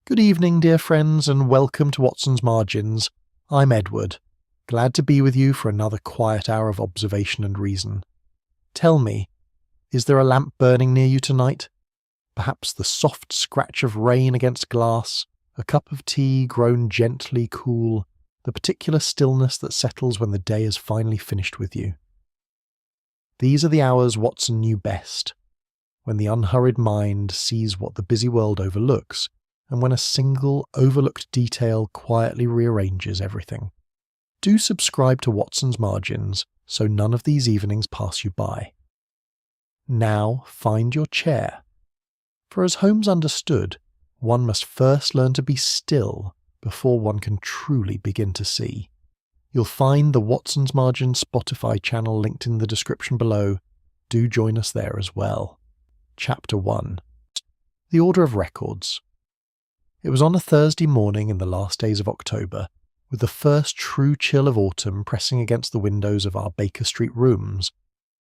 Good evening, dear friends, and welcome to Watson's Margins. I'm Edward, glad to be with you for another quiet hour of observation and reason. Tell me, is there a lamp burning near you tonight? Perhaps the soft scratch of rain against glass, a cup of tea grown gently cool, the particular stillness that settles when the day is finally finished with you. These are the hours Watson knew best, when the unhurried mind sees what the busy world overlooks, and when a single, overlooked detail quietly rearranges everything. Do subscribe to Watson's Margins so none of these evenings pass you by. Now find your chair. For as Holmes understood, one must first learn to be still before one can truly begin to see. You'll find the Watson's Margins Spotify channel linked in the description below. Do join us there as well. Chapter 1. The Order of Records. It was on a Thursday morning in the last days of October, with the first true chill of autumn pressing against the windows of our Baker Street rooms,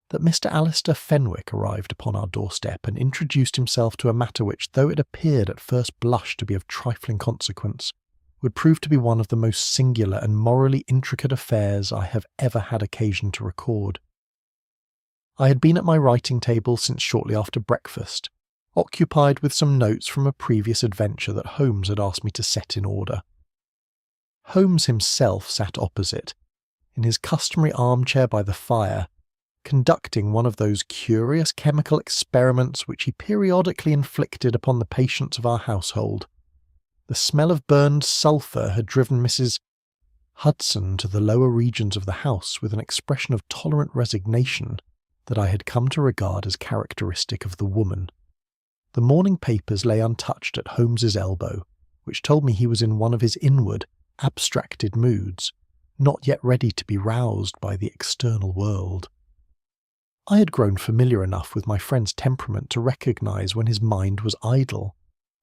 that Mr. Alistair Fenwick arrived upon our doorstep and introduced himself to a matter which, though it appeared at first blush to be of trifling consequence, would prove to be one of the most singular and morally intricate affairs I have ever had occasion to record. I had been at my writing table since shortly after breakfast, occupied with some notes from a previous adventure that Holmes had asked me to set in order. Holmes himself sat opposite, in his customary armchair by the fire, conducting one of those curious chemical experiments which he periodically inflicted upon the patients of our household. The smell of burned sulphur had driven Mrs. Hudson to the lower regions of the house with an expression of tolerant resignation that I had come to regard as characteristic of the woman. The morning papers lay untouched at Holmes's elbow, which told me he was in one of his inward, abstracted moods, not yet ready to be roused by the external world. I had grown familiar enough with my friend's temperament to recognize when his mind was idle,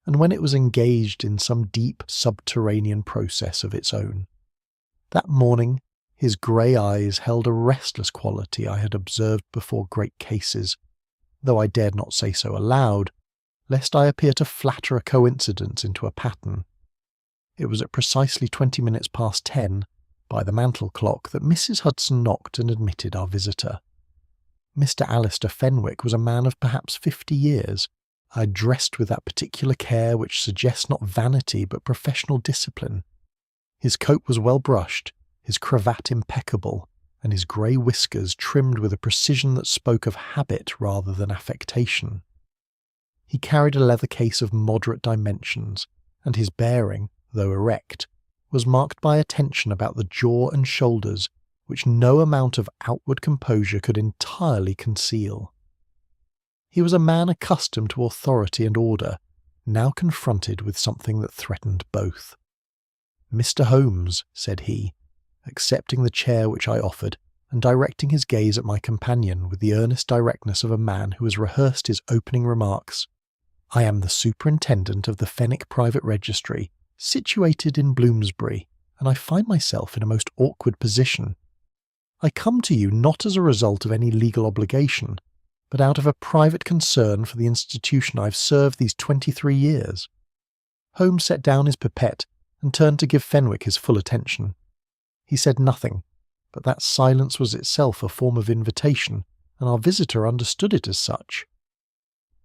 and when it was engaged in some deep subterranean process of its own. That morning, his grey eyes held a restless quality I had observed before great cases, though I dared not say so aloud, lest I appear to flatter a coincidence into a pattern. It was at precisely 20 minutes past 10, by the mantel clock, that Mrs. Hudson knocked and admitted our visitor. Mr. Alistair Fenwick was a man of perhaps 50 years, dressed with that particular care which suggests not vanity but professional discipline. His coat was well brushed, his cravat impeccable, and his grey whiskers trimmed with a precision that spoke of habit rather than affectation. He carried a leather case of moderate dimensions, and his bearing, though erect, was marked by a tension about the jaw and shoulders which no amount of outward composure could entirely conceal. He was a man accustomed to authority and order, now confronted with something that threatened both. "Mr. Holmes," said he, accepting the chair which I offered, and directing his gaze at my companion with the earnest directness of a man who has rehearsed his opening remarks, "I am the superintendent of the Fenwick Private Registry, situated in Bloomsbury, and I find myself in a most awkward position. I come to you not as a result of any legal obligation, but out of a private concern for the institution I have served these 23 years. Holmes set down his pipette and turned to give Fenwick his full attention. He said nothing, but that silence was itself a form of invitation, and our visitor understood it as such.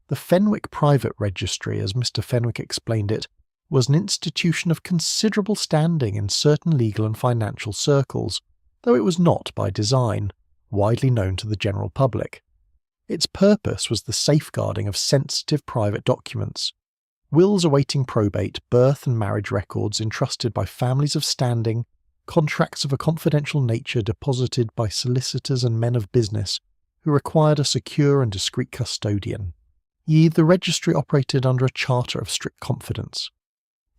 The Fenwick Private Registry, as Mr. Fenwick explained it, was an institution of considerable standing in certain legal and financial circles, though it was not, by design, widely known to the general public. Its purpose was the safeguarding of sensitive private documents, wills awaiting probate, birth and marriage records entrusted by families of standing, contracts of a confidential nature deposited by solicitors and men of business who required a secure and discreet custodian. The registry operated under a charter of strict confidence.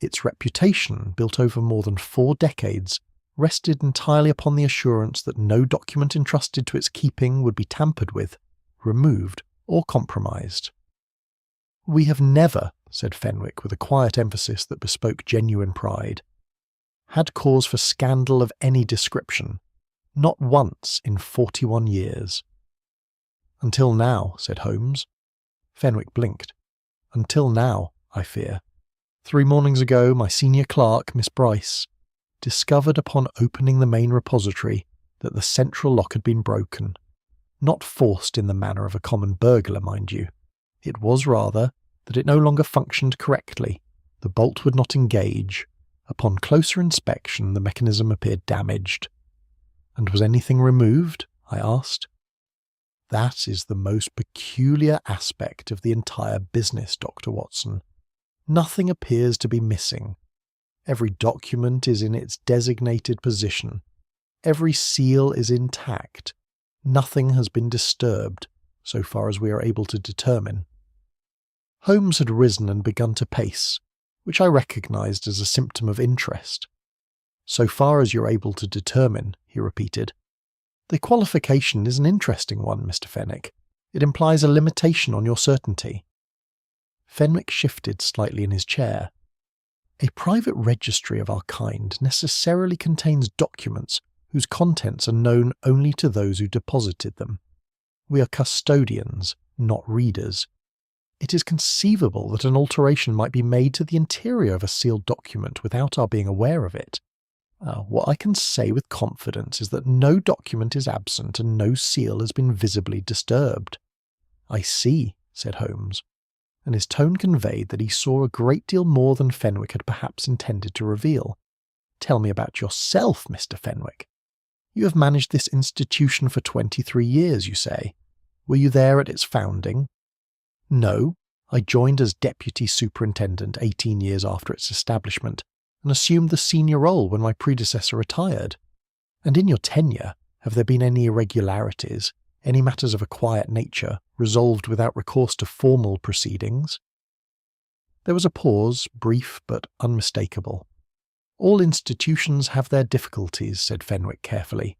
Its reputation, built over more than 4 decades, rested entirely upon the assurance that no document entrusted to its keeping would be tampered with, removed, or compromised. "We have never," said Fenwick with a quiet emphasis that bespoke genuine pride, "had cause for scandal of any description, not once in 41 years. "Until now," said Holmes. Fenwick blinked. "Until now, I fear." 3 mornings ago, my senior clerk, Miss Bryce, discovered upon opening the main repository that the central lock had been broken. Not forced in the manner of a common burglar, mind you. It was rather that it no longer functioned correctly. The bolt would not engage. Upon closer inspection, the mechanism appeared damaged. And was anything removed? I asked. That is the most peculiar aspect of the entire business, Dr. Watson. Nothing appears to be missing. Every document is in its designated position. Every seal is intact. Nothing has been disturbed, so far as we are able to determine. Holmes had risen and begun to pace, which I recognised as a symptom of interest. So far as you're able to determine, he repeated. The qualification is an interesting one, Mr. Fenwick. It implies a limitation on your certainty. Fenwick shifted slightly in his chair. A private registry of our kind necessarily contains documents whose contents are known only to those who deposited them. We are custodians, not readers. It is conceivable that an alteration might be made to the interior of a sealed document without our being aware of it. What I can say with confidence is that no document is absent and no seal has been visibly disturbed. I see, said Holmes, and his tone conveyed that he saw a great deal more than Fenwick had perhaps intended to reveal. Tell me about yourself, Mr. Fenwick. You have managed this institution for 23 years, you say. Were you there at its founding? No, I joined as deputy superintendent 18 years after its establishment, and assumed the senior role when my predecessor retired. And in your tenure, have there been any irregularities, any matters of a quiet nature, resolved without recourse to formal proceedings? There was a pause, brief but unmistakable. All institutions have their difficulties, said Fenwick carefully.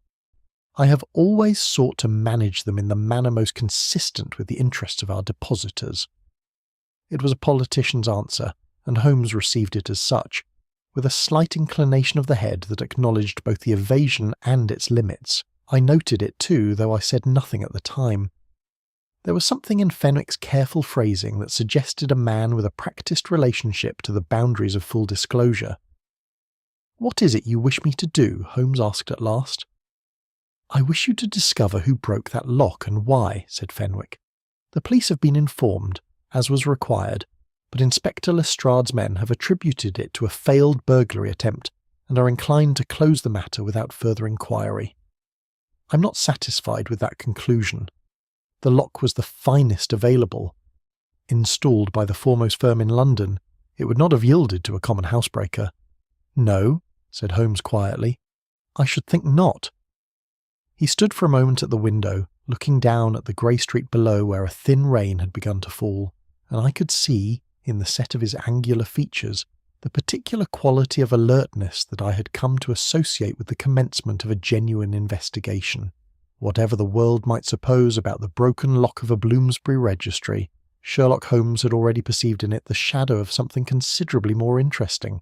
I have always sought to manage them in the manner most consistent with the interests of our depositors. It was a politician's answer, and Holmes received it as such, with a slight inclination of the head that acknowledged both the evasion and its limits. I noted it too, though I said nothing at the time. There was something in Fenwick's careful phrasing that suggested a man with a practised relationship to the boundaries of full disclosure. What is it you wish me to do? Holmes asked at last. I wish you to discover who broke that lock and why, said Fenwick. The police have been informed, as was required, but Inspector Lestrade's men have attributed it to a failed burglary attempt and are inclined to close the matter without further inquiry. I'm not satisfied with that conclusion. The lock was the finest available. Installed by the foremost firm in London, it would not have yielded to a common housebreaker. No, said Holmes quietly. I should think not. He stood for a moment at the window, looking down at the grey street below where a thin rain had begun to fall, and I could see, in the set of his angular features, the particular quality of alertness that I had come to associate with the commencement of a genuine investigation. Whatever the world might suppose about the broken lock of a Bloomsbury registry, Sherlock Holmes had already perceived in it the shadow of something considerably more interesting.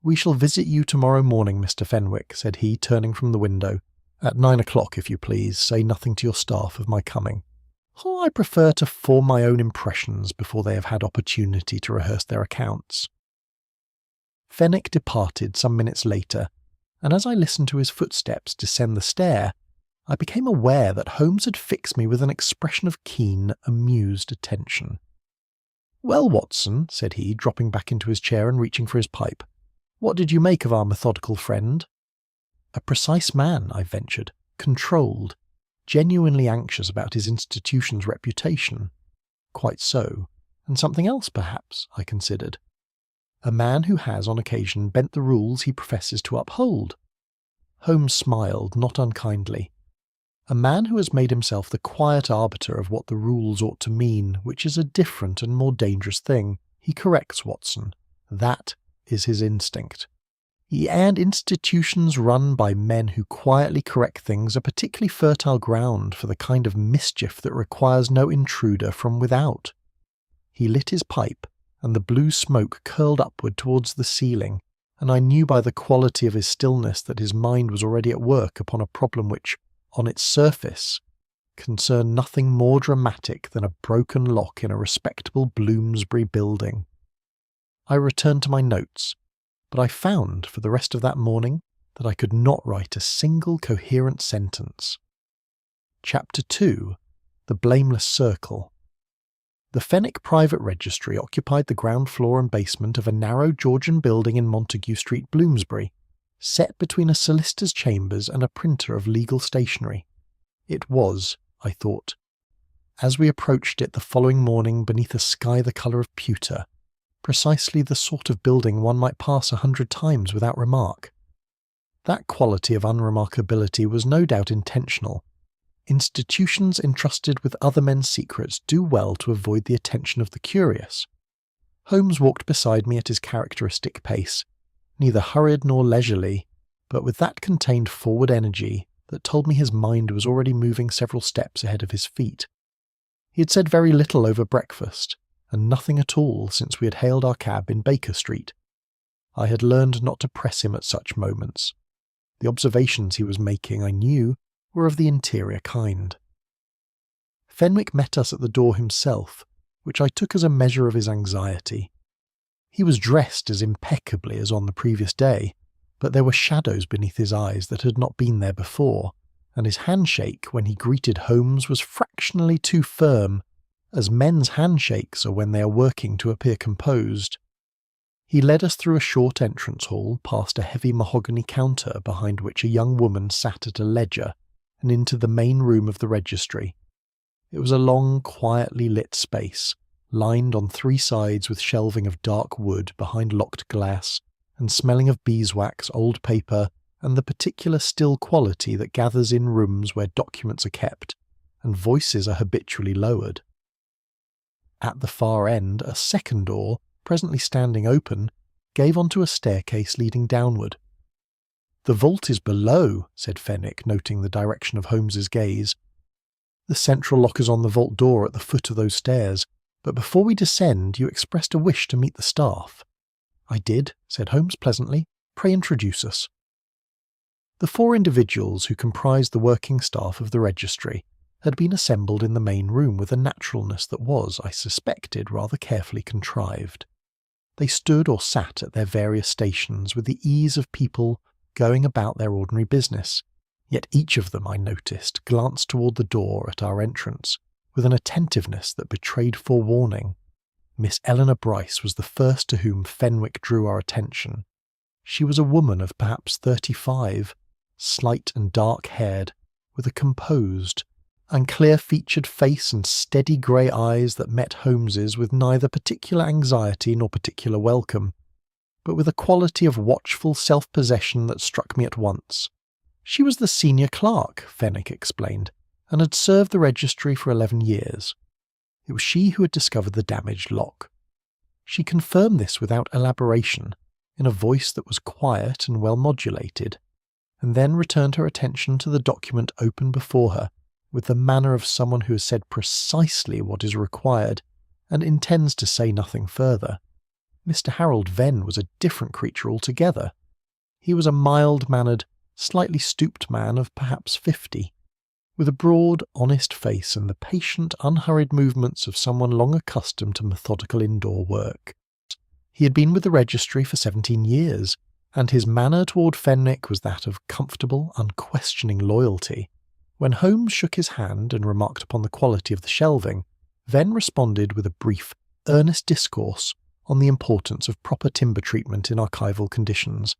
We shall visit you tomorrow morning, Mr. Fenwick, said he, turning from the window. At 9 o'clock, if you please. Say nothing to your staff of my coming. I prefer to form my own impressions before they have had opportunity to rehearse their accounts. Fenwick departed some minutes later, and as I listened to his footsteps descend the stair, I became aware that Holmes had fixed me with an expression of keen, amused attention. Well, Watson, said he, dropping back into his chair and reaching for his pipe, what did you make of our methodical friend? A precise man, I ventured, controlled, genuinely anxious about his institution's reputation. Quite so, and something else perhaps, I considered. A man who has on occasion bent the rules he professes to uphold. Holmes smiled, not unkindly. A man who has made himself the quiet arbiter of what the rules ought to mean, which is a different and more dangerous thing. He corrects, Watson. That is his instinct. And institutions run by men who quietly correct things are particularly fertile ground for the kind of mischief that requires no intruder from without. He lit his pipe, and the blue smoke curled upward towards the ceiling, and I knew by the quality of his stillness that his mind was already at work upon a problem which, on its surface, concerned nothing more dramatic than a broken lock in a respectable Bloomsbury building. I returned to my notes, but I found for the rest of that morning that I could not write a single coherent sentence. Chapter 2. The Blameless Circle. The Fenwick Private Registry occupied the ground floor and basement of a narrow Georgian building in Montague Street, Bloomsbury, set between a solicitor's chambers and a printer of legal stationery. It was, I thought, as we approached it the following morning beneath a sky the colour of pewter, precisely the sort of building one might pass 100 times without remark. That quality of unremarkability was no doubt intentional. Institutions entrusted with other men's secrets do well to avoid the attention of the curious. Holmes walked beside me at his characteristic pace, neither hurried nor leisurely, but with that contained forward energy that told me his mind was already moving several steps ahead of his feet. He had said very little over breakfast, and nothing at all since we had hailed our cab in Baker Street. I had learned not to press him at such moments. The observations he was making, I knew, were of the interior kind. Fenwick met us at the door himself, which I took as a measure of his anxiety. He was dressed as impeccably as on the previous day, but there were shadows beneath his eyes that had not been there before, and his handshake when he greeted Holmes was fractionally too firm, as men's handshakes are when they are working to appear composed. He led us through a short entrance hall, past a heavy mahogany counter behind which a young woman sat at a ledger, and into the main room of the registry. It was a long, quietly lit space, lined on 3 sides with shelving of dark wood behind locked glass, and smelling of beeswax, old paper, and the particular still quality that gathers in rooms where documents are kept, and voices are habitually lowered. At the far end, a second door, presently standing open, gave onto a staircase leading downward. "The vault is below," said Fenwick, noting the direction of Holmes's gaze. "The central lock is on the vault door at the foot of those stairs, but before we descend you expressed a wish to meet the staff." "I did," said Holmes pleasantly. "Pray introduce us." The 4 individuals who comprised the working staff of the registry had been assembled in the main room with a naturalness that was, I suspected, rather carefully contrived. They stood or sat at their various stations with the ease of people going about their ordinary business, yet each of them, I noticed, glanced toward the door at our entrance, with an attentiveness that betrayed forewarning. Miss Eleanor Bryce was the first to whom Fenwick drew our attention. She was a woman of perhaps 35, slight and dark-haired, with a composed and clear-featured face and steady grey eyes that met Holmes's with neither particular anxiety nor particular welcome, but with a quality of watchful self-possession that struck me at once. She was the senior clerk, Fenwick explained, and had served the registry for 11 years. It was she who had discovered the damaged lock. She confirmed this without elaboration, in a voice that was quiet and well modulated, and then returned her attention to the document open before her, with the manner of someone who has said precisely what is required, and intends to say nothing further. Mr. Harold Venn was a different creature altogether. He was a mild-mannered, slightly stooped man of perhaps 50, with a broad, honest face and the patient, unhurried movements of someone long accustomed to methodical indoor work. He had been with the registry for 17 years, and his manner toward Fenwick was that of comfortable, unquestioning loyalty. When Holmes shook his hand and remarked upon the quality of the shelving, Venn responded with a brief, earnest discourse on the importance of proper timber treatment in archival conditions,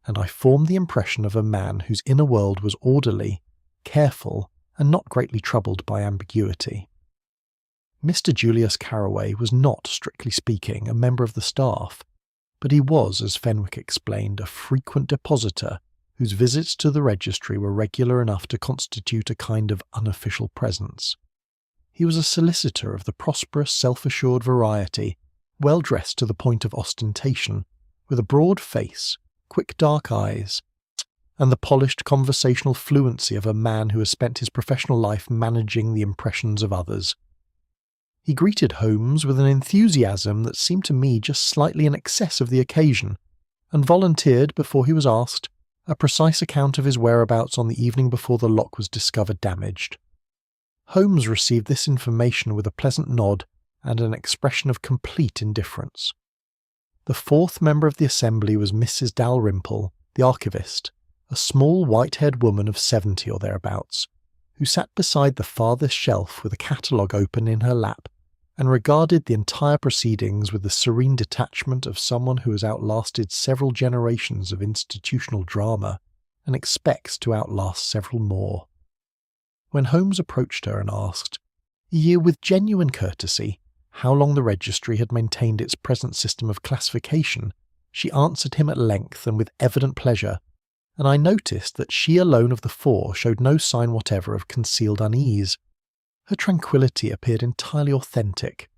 and I formed the impression of a man whose inner world was orderly, careful, and not greatly troubled by ambiguity. Mr. Julius Carraway was not, strictly speaking, a member of the staff, but he was, as Fenwick explained, a frequent depositor whose visits to the registry were regular enough to constitute a kind of unofficial presence. He was a solicitor of the prosperous, self-assured variety, well dressed to the point of ostentation, with a broad face, quick dark eyes, and the polished conversational fluency of a man who has spent his professional life managing the impressions of others. He greeted Holmes with an enthusiasm that seemed to me just slightly in excess of the occasion, and volunteered, before he was asked, a precise account of his whereabouts on the evening before the lock was discovered damaged. Holmes received this information with a pleasant nod and an expression of complete indifference. The fourth member of the assembly was Mrs. Dalrymple, the archivist, a small white-haired woman of 70 or thereabouts, who sat beside the farthest shelf with a catalogue open in her lap and regarded the entire proceedings with the serene detachment of someone who has outlasted several generations of institutional drama and expects to outlast several more. When Holmes approached her and asked, with genuine courtesy, how long the Registry had maintained its present system of classification, she answered him at length and with evident pleasure, and I noticed that she alone of the four showed no sign whatever of concealed unease. Her tranquillity appeared entirely authentic.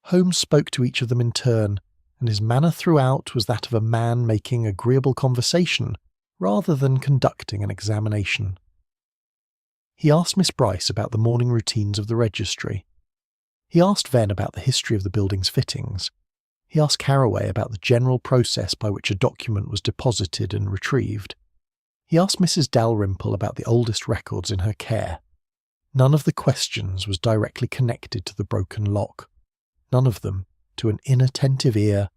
Holmes spoke to each of them in turn, and his manner throughout was that of a man making agreeable conversation rather than conducting an examination. He asked Miss Bryce about the morning routines of the Registry. He asked Venn about the history of the building's fittings. He asked Carraway about the general process by which a document was deposited and retrieved. He asked Mrs. Dalrymple about the oldest records in her care. None of the questions was directly connected to the broken lock. None of them, to an inattentive ear,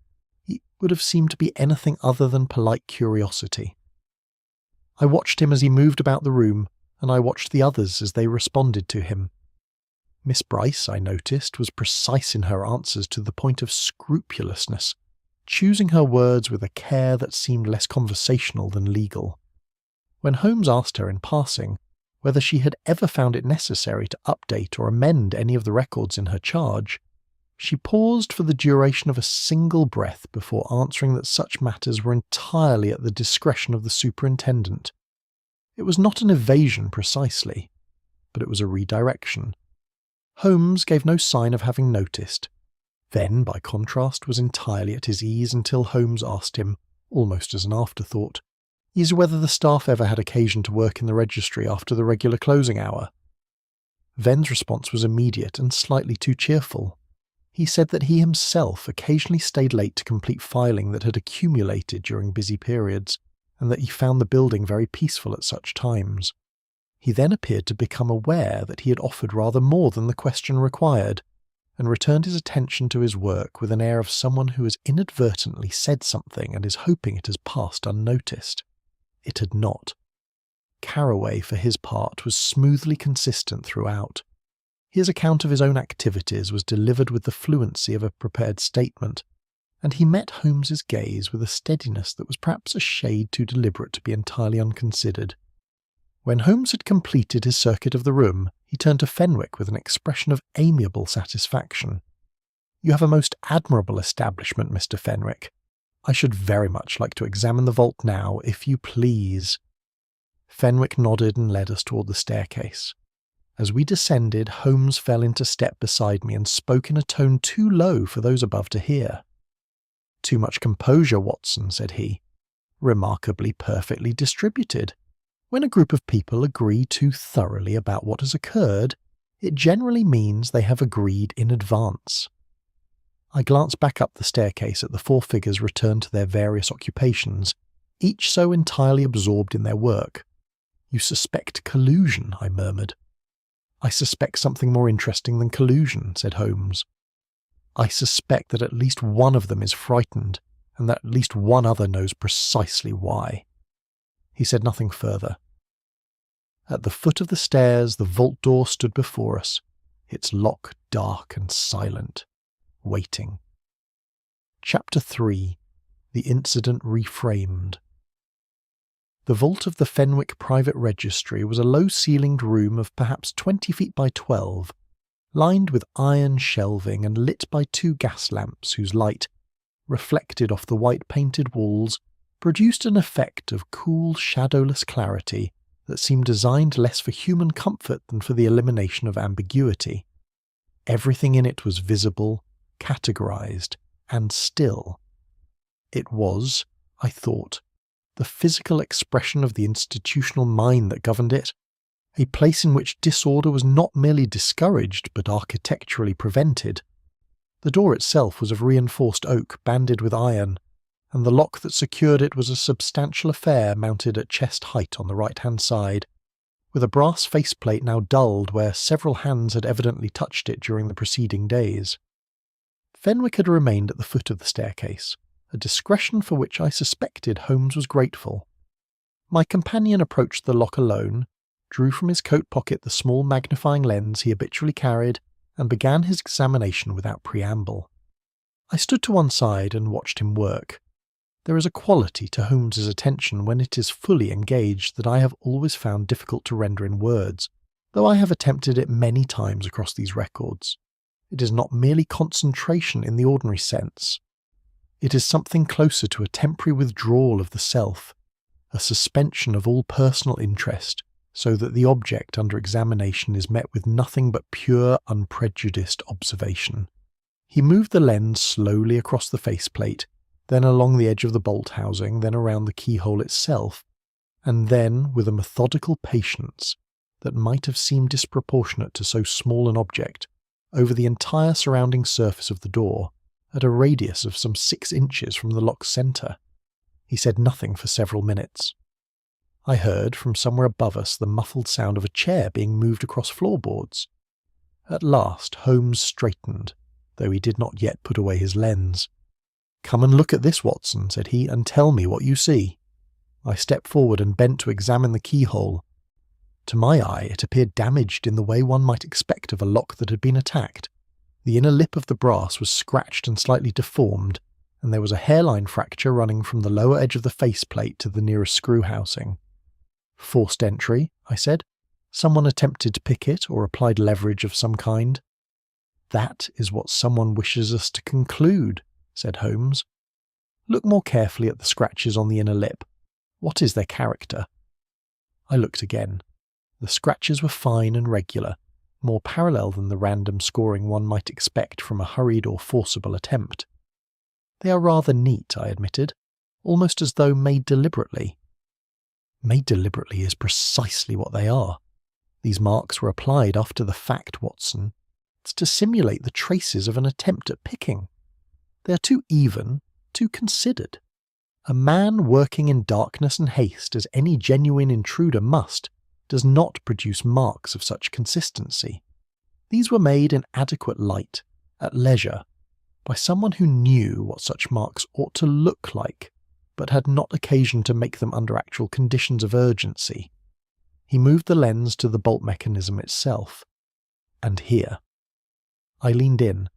would have seemed to be anything other than polite curiosity. I watched him as he moved about the room, and I watched the others as they responded to him. Miss Bryce, I noticed, was precise in her answers to the point of scrupulousness, choosing her words with a care that seemed less conversational than legal. When Holmes asked her in passing whether she had ever found it necessary to update or amend any of the records in her charge, she paused for the duration of a single breath before answering that such matters were entirely at the discretion of the superintendent. It was not an evasion precisely, but it was a redirection. Holmes gave no sign of having noticed. Venn, by contrast, was entirely at his ease until Holmes asked him, almost as an afterthought, whether the staff ever had occasion to work in the Registry after the regular closing hour. Venn's response was immediate and slightly too cheerful. He said that he himself occasionally stayed late to complete filing that had accumulated during busy periods, and that he found the building very peaceful at such times. He then appeared to become aware that he had offered rather more than the question required, and returned his attention to his work with an air of someone who has inadvertently said something and is hoping it has passed unnoticed. It had not. Carraway, for his part, was smoothly consistent throughout. His account of his own activities was delivered with the fluency of a prepared statement, and he met Holmes's gaze with a steadiness that was perhaps a shade too deliberate to be entirely unconsidered. When Holmes had completed his circuit of the room, he turned to Fenwick with an expression of amiable satisfaction. "You have a most admirable establishment, Mr. Fenwick. I should very much like to examine the vault now, if you please." Fenwick nodded and led us toward the staircase. As we descended, Holmes fell into step beside me and spoke in a tone too low for those above to hear. "Too much composure, Watson," said he. "Remarkably perfectly distributed. When a group of people agree too thoroughly about what has occurred, it generally means they have agreed in advance." I glanced back up the staircase at the four figures returned to their various occupations, each so entirely absorbed in their work. "You suspect collusion," I murmured. "I suspect something more interesting than collusion," said Holmes. "I suspect that at least one of them is frightened, and that at least one other knows precisely why." He said nothing further. At the foot of the stairs, the vault door stood before us, its lock dark and silent, waiting. Chapter 3. The Incident Reframed. The vault of the Fenwick Private Registry was a low-ceilinged room of perhaps 20 feet by 12, lined with iron shelving and lit by 2 gas lamps whose light, reflected off the white-painted walls, produced an effect of cool, shadowless clarity that seemed designed less for human comfort than for the elimination of ambiguity. Everything in it was visible, categorized, and still. It was, I thought, the physical expression of the institutional mind that governed it, a place in which disorder was not merely discouraged but architecturally prevented. The door itself was of reinforced oak banded with iron, and the lock that secured it was a substantial affair mounted at chest height on the right-hand side, with a brass faceplate now dulled where several hands had evidently touched it during the preceding days. Fenwick had remained at the foot of the staircase, a discretion for which I suspected Holmes was grateful. My companion approached the lock alone, drew from his coat pocket the small magnifying lens he habitually carried, and began his examination without preamble. I stood to one side and watched him work. There is a quality to Holmes's attention when it is fully engaged that I have always found difficult to render in words, though I have attempted it many times across these records. It is not merely concentration in the ordinary sense. It is something closer to a temporary withdrawal of the self, a suspension of all personal interest, so that the object under examination is met with nothing but pure, unprejudiced observation. He moved the lens slowly across the faceplate, then along the edge of the bolt housing, then around the keyhole itself, and then, with a methodical patience that might have seemed disproportionate to so small an object, over the entire surrounding surface of the door, at a radius of some 6 inches from the lock's centre. He said nothing for several minutes. I heard from somewhere above us the muffled sound of a chair being moved across floorboards. At last Holmes straightened, though he did not yet put away his lens. "Come and look at this, Watson," said he, "and tell me what you see." I stepped forward and bent to examine the keyhole. To my eye it appeared damaged in the way one might expect of a lock that had been attacked. The inner lip of the brass was scratched and slightly deformed, and there was a hairline fracture running from the lower edge of the faceplate to the nearest screw housing. "Forced entry," I said. "Someone attempted to pick it or applied leverage of some kind." "That is what someone wishes us to conclude," said Holmes. "Look more carefully at the scratches on the inner lip. What is their character?" I looked again. The scratches were fine and regular, more parallel than the random scoring one might expect from a hurried or forcible attempt. "They are rather neat," I admitted, "almost as though made deliberately." "Made deliberately is precisely what they are. These marks were applied after the fact, Watson. It's to simulate the traces of an attempt at picking. They are too even, too considered. A man working in darkness and haste, as any genuine intruder must, does not produce marks of such consistency. These were made in adequate light, at leisure, by someone who knew what such marks ought to look like, but had not occasion to make them under actual conditions of urgency." He moved the lens to the bolt mechanism itself. "And here." I leaned in.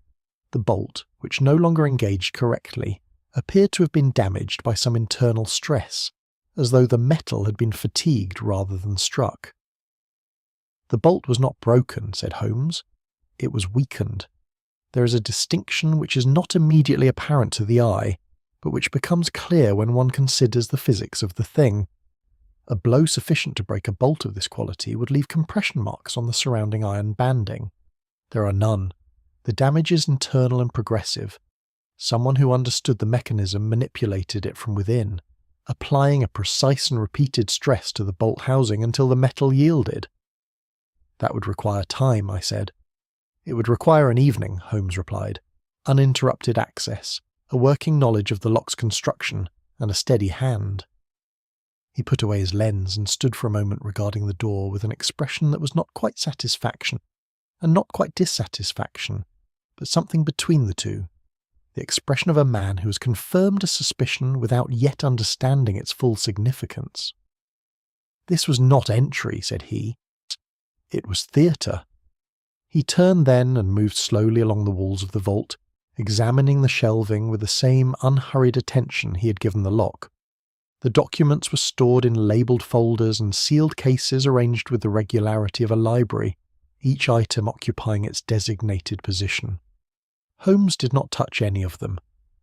The bolt, which no longer engaged correctly, appeared to have been damaged by some internal stress, as though the metal had been fatigued rather than struck. "The bolt was not broken," said Holmes. "It was weakened. There is a distinction which is not immediately apparent to the eye, but which becomes clear when one considers the physics of the thing. A blow sufficient to break a bolt of this quality would leave compression marks on the surrounding iron banding. There are none. The damage is internal and progressive. Someone who understood the mechanism manipulated it from within, applying a precise and repeated stress to the bolt housing until the metal yielded." "That would require time," I said. "It would require an evening," Holmes replied. "Uninterrupted access, a working knowledge of the lock's construction, and a steady hand." He put away his lens and stood for a moment regarding the door with an expression that was not quite satisfaction, and not quite dissatisfaction, but something between the two. The expression of a man who has confirmed a suspicion without yet understanding its full significance. "This was not entry," said he. "It was theatre." He turned then and moved slowly along the walls of the vault, examining the shelving with the same unhurried attention he had given the lock. The documents were stored in labelled folders and sealed cases arranged with the regularity of a library, each item occupying its designated position. Holmes did not touch any of them,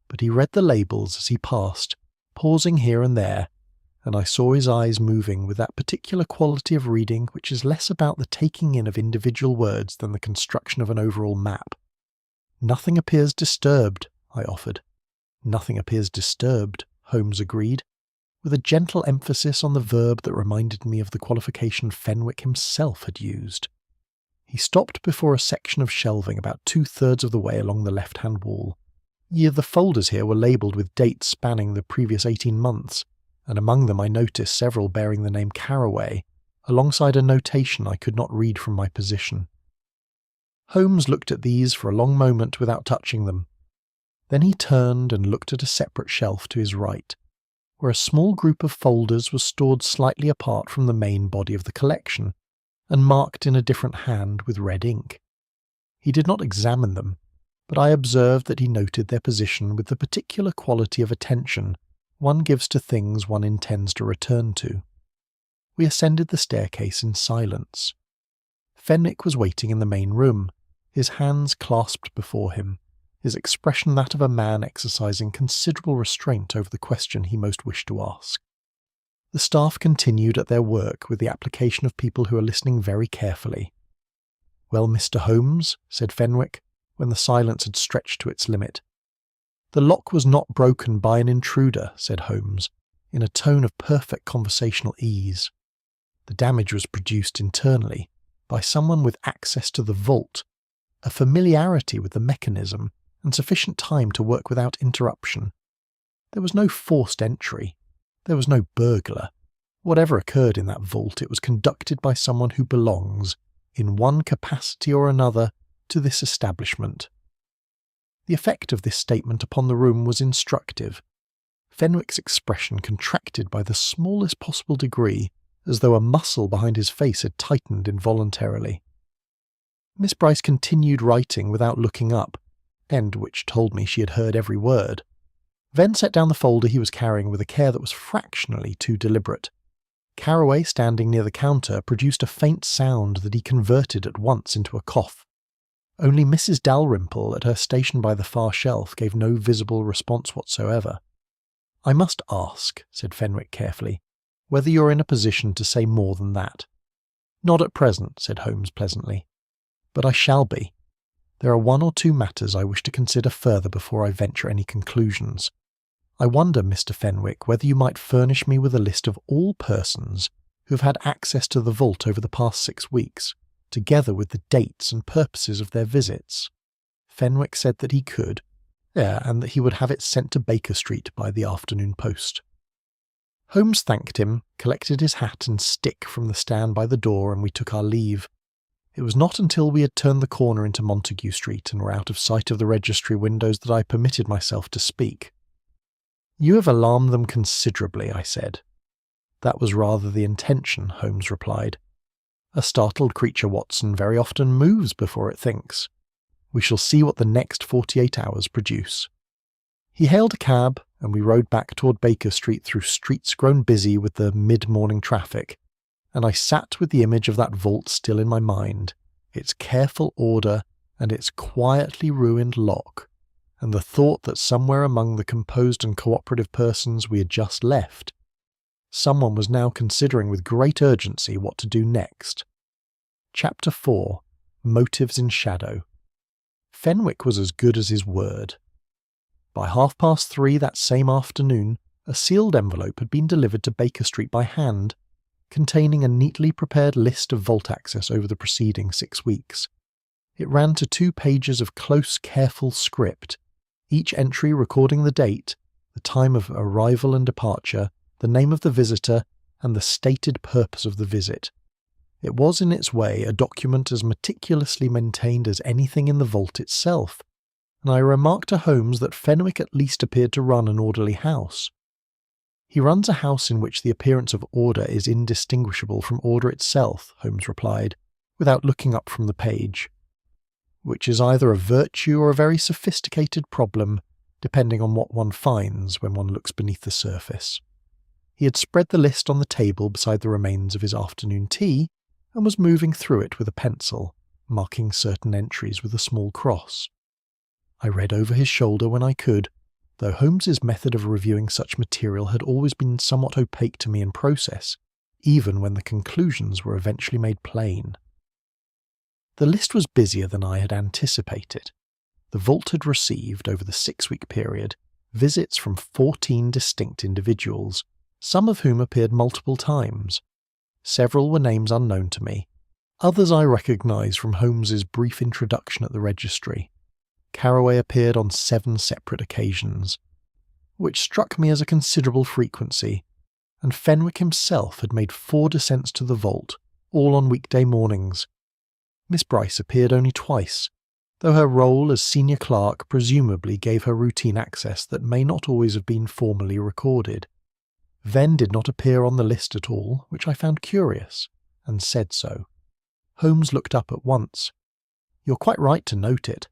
but he read the labels as he passed, pausing here and there, and I saw his eyes moving with that particular quality of reading which is less about the taking in of individual words than the construction of an overall map. "Nothing appears disturbed," I offered. "Nothing appears disturbed," Holmes agreed, with a gentle emphasis on the verb that reminded me of the qualification Fenwick himself had used. He stopped before a section of shelving about 2/3 of the way along the left-hand wall. The folders here were labelled with dates spanning the previous 18 months, and among them I noticed several bearing the name Carraway, alongside a notation I could not read from my position. Holmes looked at these for a long moment without touching them. Then he turned and looked at a separate shelf to his right, where a small group of folders was stored slightly apart from the main body of the collection, and marked in a different hand with red ink. He did not examine them, but I observed that he noted their position with the particular quality of attention one gives to things one intends to return to. We ascended the staircase in silence. Fenwick was waiting in the main room, his hands clasped before him, his expression that of a man exercising considerable restraint over the question he most wished to ask. The staff continued at their work with the application of people who are listening very carefully. "Well, Mr. Holmes," said Fenwick, when the silence had stretched to its limit. "The lock was not broken by an intruder," said Holmes, in a tone of perfect conversational ease. "The damage was produced internally, by someone with access to the vault, a familiarity with the mechanism, and sufficient time to work without interruption. There was no forced entry. There was no burglar. Whatever occurred in that vault, it was conducted by someone who belongs, in one capacity or another, to this establishment." The effect of this statement upon the room was instructive. Fenwick's expression contracted by the smallest possible degree, as though a muscle behind his face had tightened involuntarily. Miss Bryce continued writing without looking up, and which told me she had heard every word. Venn set down the folder he was carrying with a care that was fractionally too deliberate. Carraway, standing near the counter, produced a faint sound that he converted at once into a cough. Only Mrs. Dalrymple, at her station by the far shelf, gave no visible response whatsoever. "I must ask," said Fenwick carefully, "whether you're in a position to say more than that." "Not at present," said Holmes pleasantly. "But I shall be. There are one or two matters I wish to consider further before I venture any conclusions. I wonder, Mr. Fenwick, whether you might furnish me with a list of all persons who have had access to the vault over the past 6 weeks, together with the dates and purposes of their visits." Fenwick said that he could, and that he would have it sent to Baker Street by the afternoon post. Holmes thanked him, collected his hat and stick from the stand by the door, and we took our leave. It was not until we had turned the corner into Montague Street and were out of sight of the registry windows that I permitted myself to speak. "You have alarmed them considerably," I said. "That was rather the intention," Holmes replied. "A startled creature, Watson, very often moves before it thinks. We shall see what the next 48 hours produce." He hailed a cab, and we rode back toward Baker Street through streets grown busy with the mid-morning traffic, and I sat with the image of that vault still in my mind, its careful order and its quietly ruined lock, and the thought that somewhere among the composed and cooperative persons we had just left, someone was now considering with great urgency what to do next. Chapter 4. Motives in Shadow. Fenwick was as good as his word. By 3:30 that same afternoon, a sealed envelope had been delivered to Baker Street by hand, containing a neatly prepared list of vault access over the preceding 6 weeks. It ran to 2 pages of close, careful script, each entry recording the date, the time of arrival and departure, the name of the visitor, and the stated purpose of the visit. It was in its way a document as meticulously maintained as anything in the vault itself, and I remarked to Holmes that Fenwick at least appeared to run an orderly house. "He runs a house in which the appearance of order is indistinguishable from order itself," Holmes replied, without looking up from the page. "Which is either a virtue or a very sophisticated problem, depending on what one finds when one looks beneath the surface." He had spread the list on the table beside the remains of his afternoon tea, and was moving through it with a pencil, marking certain entries with a small cross. I read over his shoulder when I could, though Holmes's method of reviewing such material had always been somewhat opaque to me in process, even when the conclusions were eventually made plain. The list was busier than I had anticipated. The vault had received, over the 6-week period, visits from 14 distinct individuals, some of whom appeared multiple times. Several were names unknown to me. Others I recognised from Holmes's brief introduction at the registry. Carraway appeared on 7 separate occasions, which struck me as a considerable frequency, and Fenwick himself had made 4 descents to the vault, all on weekday mornings. Miss Bryce appeared only twice, though her role as senior clerk presumably gave her routine access that may not always have been formally recorded. Venn did not appear on the list at all, which I found curious, and said so. Holmes looked up at once. "You're quite right to note it.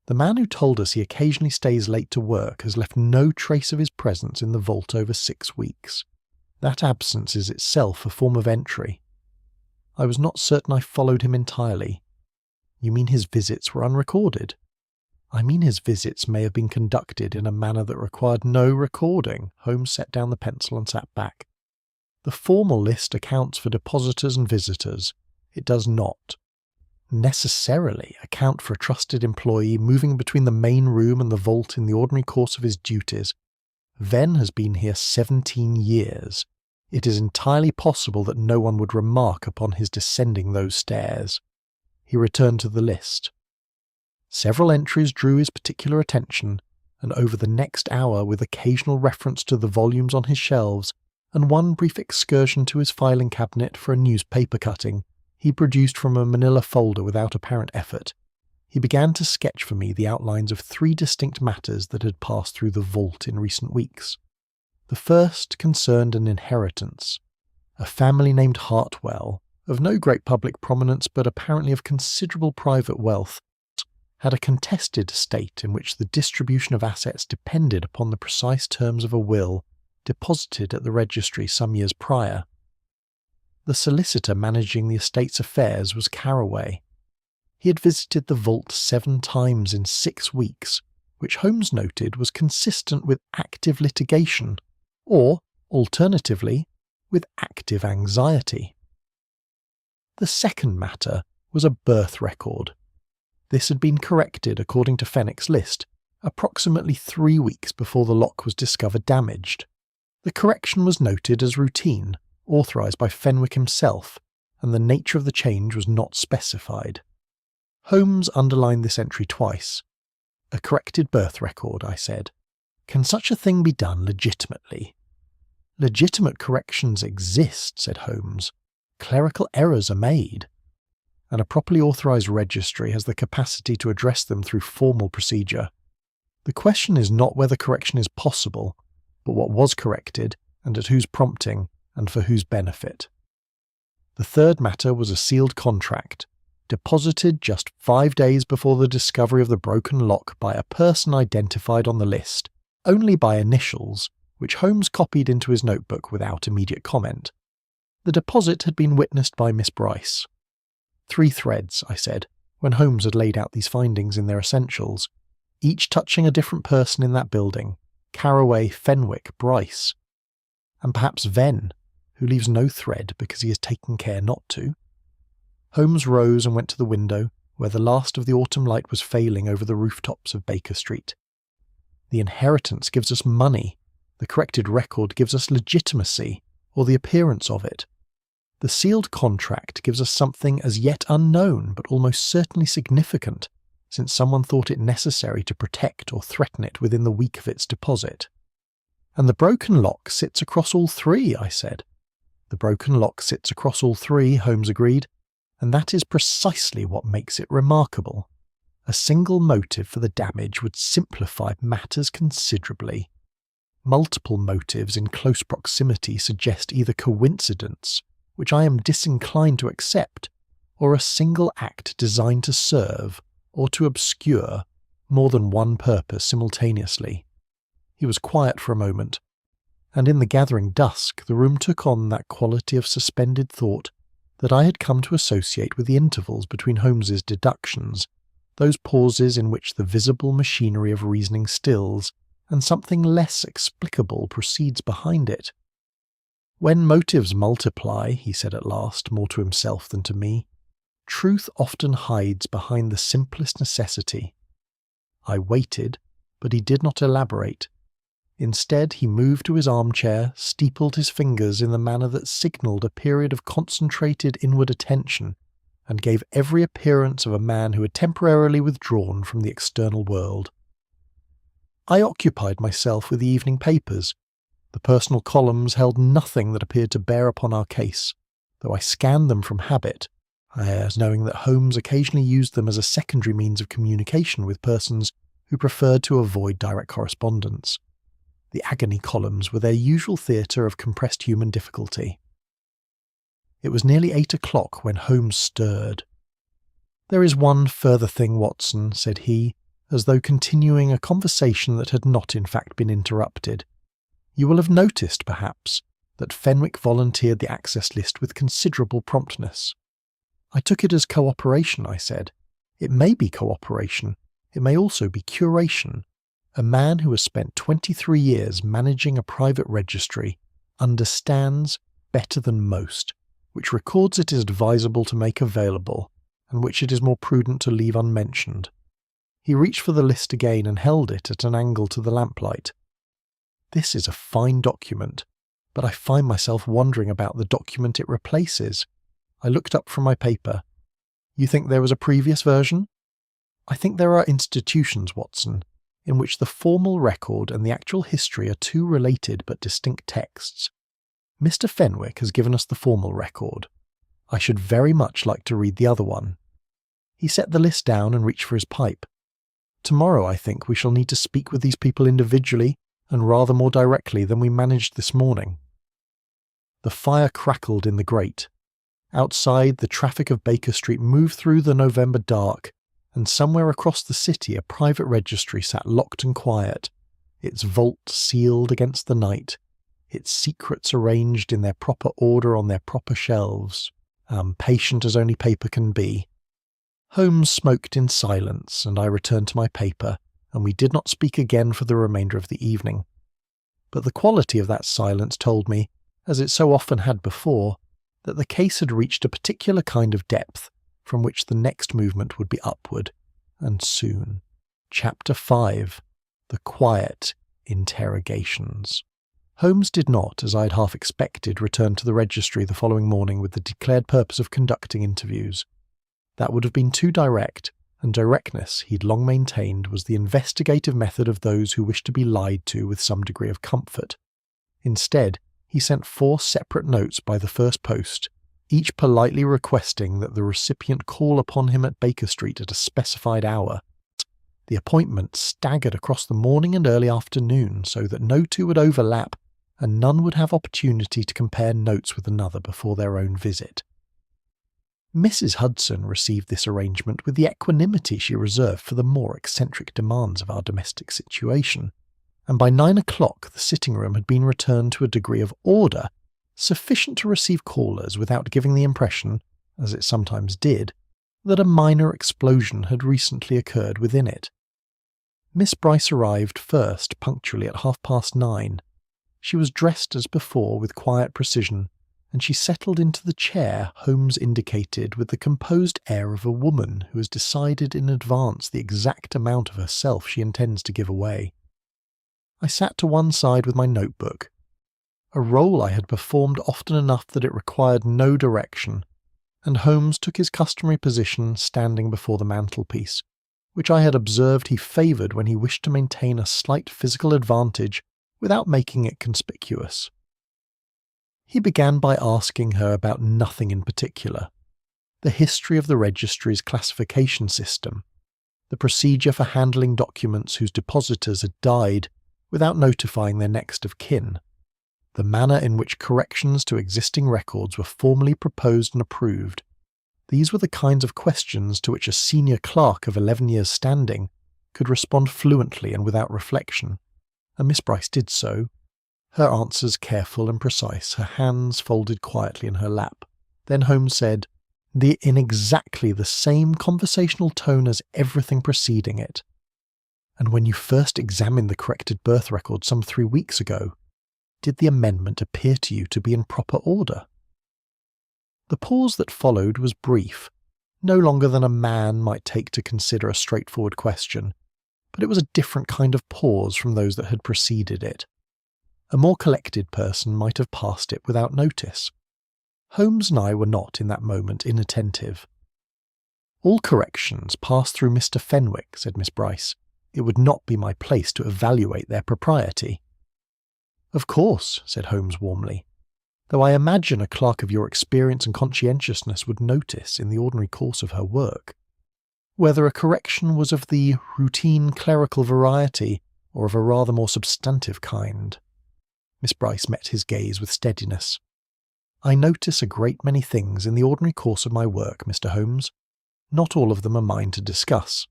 The man who told us he occasionally stays late to work has left no trace of his presence in the vault over 6 weeks. That absence is itself a form of entry." I was not certain I followed him entirely. "You mean his visits were unrecorded?" "I mean his visits may have been conducted in a manner that required no recording." Holmes set down the pencil and sat back. "The formal list accounts for depositors and visitors. It does not necessarily account for a trusted employee moving between the main room and the vault in the ordinary course of his duties. Venn has been here 17 years. It is entirely possible that no one would remark upon his descending those stairs." He returned to the list. Several entries drew his particular attention, and over the next hour, with occasional reference to the volumes on his shelves, and one brief excursion to his filing cabinet for a newspaper cutting, he produced from a manila folder without apparent effort. He began to sketch for me the outlines of 3 distinct matters that had passed through the vault in recent weeks. The first concerned an inheritance. A family named Hartwell, of no great public prominence but apparently of considerable private wealth, had a contested estate in which the distribution of assets depended upon the precise terms of a will deposited at the registry some years prior. The solicitor managing the estate's affairs was Carraway. He had visited the vault 7 times in 6 weeks, which Holmes noted was consistent with active litigation, or, alternatively, with active anxiety. The second matter was a birth record. This had been corrected according to Fenwick's list, approximately 3 weeks before the lock was discovered damaged. The correction was noted as routine, authorised by Fenwick himself, and the nature of the change was not specified. Holmes underlined this entry twice. "A corrected birth record," I said. "Can such a thing be done legitimately?" "Legitimate corrections exist," said Holmes. "Clerical errors are made, and a properly authorised registry has the capacity to address them through formal procedure. The question is not whether correction is possible, but what was corrected, and at whose prompting, and for whose benefit." The third matter was a sealed contract, deposited just 5 days before the discovery of the broken lock by a person identified on the list, only by initials, which Holmes copied into his notebook without immediate comment. The deposit had been witnessed by Miss Bryce. 3 threads, I said, when Holmes had laid out these findings in their essentials, each touching a different person in that building: Carraway, Fenwick, Bryce, and perhaps Venn, who leaves no thread because he has taken care not to. Holmes rose and went to the window, where the last of the autumn light was failing over the rooftops of Baker Street. "The inheritance gives us money. The corrected record gives us legitimacy, or the appearance of it. The sealed contract gives us something as yet unknown, but almost certainly significant, since someone thought it necessary to protect or threaten it within the week of its deposit." "And the broken lock sits across all 3, I said. "The broken lock sits across all 3, Holmes agreed, and that is precisely what makes it remarkable. A single motive for the damage would simplify matters considerably. Multiple motives in close proximity suggest either coincidence, which I am disinclined to accept, or a single act designed to serve, or to obscure, more than one purpose simultaneously." He was quiet for a moment, and in the gathering dusk the room took on that quality of suspended thought that I had come to associate with the intervals between Holmes's deductions, those pauses in which the visible machinery of reasoning stills, and something less explicable proceeds behind it. "When motives multiply," he said at last, more to himself than to me, "truth often hides behind the simplest necessity." I waited, but he did not elaborate. Instead, he moved to his armchair, steepled his fingers in the manner that signalled a period of concentrated inward attention, and gave every appearance of a man who had temporarily withdrawn from the external world. I occupied myself with the evening papers. The personal columns held nothing that appeared to bear upon our case, though I scanned them from habit, as knowing that Holmes occasionally used them as a secondary means of communication with persons who preferred to avoid direct correspondence. The agony columns were their usual theatre of compressed human difficulty. It was nearly 8 o'clock when Holmes stirred. "There is one further thing, Watson," said he, as though continuing a conversation that had not in fact been interrupted. "You will have noticed, perhaps, that Fenwick volunteered the access list with considerable promptness." "I took it as cooperation," I said. "It may be cooperation. It may also be curation. A man who has spent 23 years managing a private registry understands, better than most, which records it is advisable to make available, and which it is more prudent to leave unmentioned." He reached for the list again and held it at an angle to the lamplight. "This is a fine document, but I find myself wondering about the document it replaces." I looked up from my paper. "You think there was a previous version?" "I think there are institutions, Watson, in which the formal record and the actual history are two related but distinct texts. Mr. Fenwick has given us the formal record. I should very much like to read the other one." He set the list down and reached for his pipe. "Tomorrow, I think, we shall need to speak with these people individually and rather more directly than we managed this morning." The fire crackled in the grate. Outside, the traffic of Baker Street moved through the November dark, and somewhere across the city a private registry sat locked and quiet, its vault sealed against the night, its secrets arranged in their proper order on their proper shelves, patient as only paper can be. Holmes smoked in silence, and I returned to my paper, and we did not speak again for the remainder of the evening. But the quality of that silence told me, as it so often had before, that the case had reached a particular kind of depth from which the next movement would be upward, and soon. Chapter 5. The Quiet Interrogations. Holmes did not, as I had half expected, return to the registry the following morning with the declared purpose of conducting interviews. That would have been too direct, and directness, he'd long maintained, was the investigative method of those who wished to be lied to with some degree of comfort. Instead, he sent 4 separate notes by the first post, each politely requesting that the recipient call upon him at Baker Street at a specified hour. The appointment staggered across the morning and early afternoon so that no two would overlap, and none would have opportunity to compare notes with another before their own visit. Mrs. Hudson received this arrangement with the equanimity she reserved for the more eccentric demands of our domestic situation, and by 9 o'clock the sitting-room had been returned to a degree of order sufficient to receive callers without giving the impression, as it sometimes did, that a minor explosion had recently occurred within it. Miss Bryce arrived first punctually at 9:30. She was dressed as before with quiet precision, and she settled into the chair Holmes indicated with the composed air of a woman who has decided in advance the exact amount of herself she intends to give away. I sat to one side with my notebook, a role I had performed often enough that it required no direction, and Holmes took his customary position standing before the mantelpiece, which I had observed he favoured when he wished to maintain a slight physical advantage without making it conspicuous. He began by asking her about nothing in particular: the history of the registry's classification system, the procedure for handling documents whose depositors had died without notifying their next of kin, the manner in which corrections to existing records were formally proposed and approved. These were the kinds of questions to which a senior clerk of 11 years' standing could respond fluently and without reflection, and Miss Bryce did so, her answers careful and precise, her hands folded quietly in her lap. Then Holmes said, in exactly the same conversational tone as everything preceding it, "And when you first examined the corrected birth record some 3 weeks ago, did the amendment appear to you to be in proper order?" The pause that followed was brief, no longer than a man might take to consider a straightforward question, but it was a different kind of pause from those that had preceded it. A more collected person might have passed it without notice. Holmes and I were not, in that moment, inattentive. "All corrections pass through Mr. Fenwick," said Miss Bryce. "It would not be my place to evaluate their propriety." "Of course," said Holmes warmly. though I imagine a clerk of your experience and conscientiousness would notice in the ordinary course of her work. Whether a correction was of the routine clerical variety or of a rather more substantive kind. Miss Bryce met his gaze with steadiness. I notice a great many things in the ordinary course of my work, Mr. Holmes. Not all of them are mine to discuss.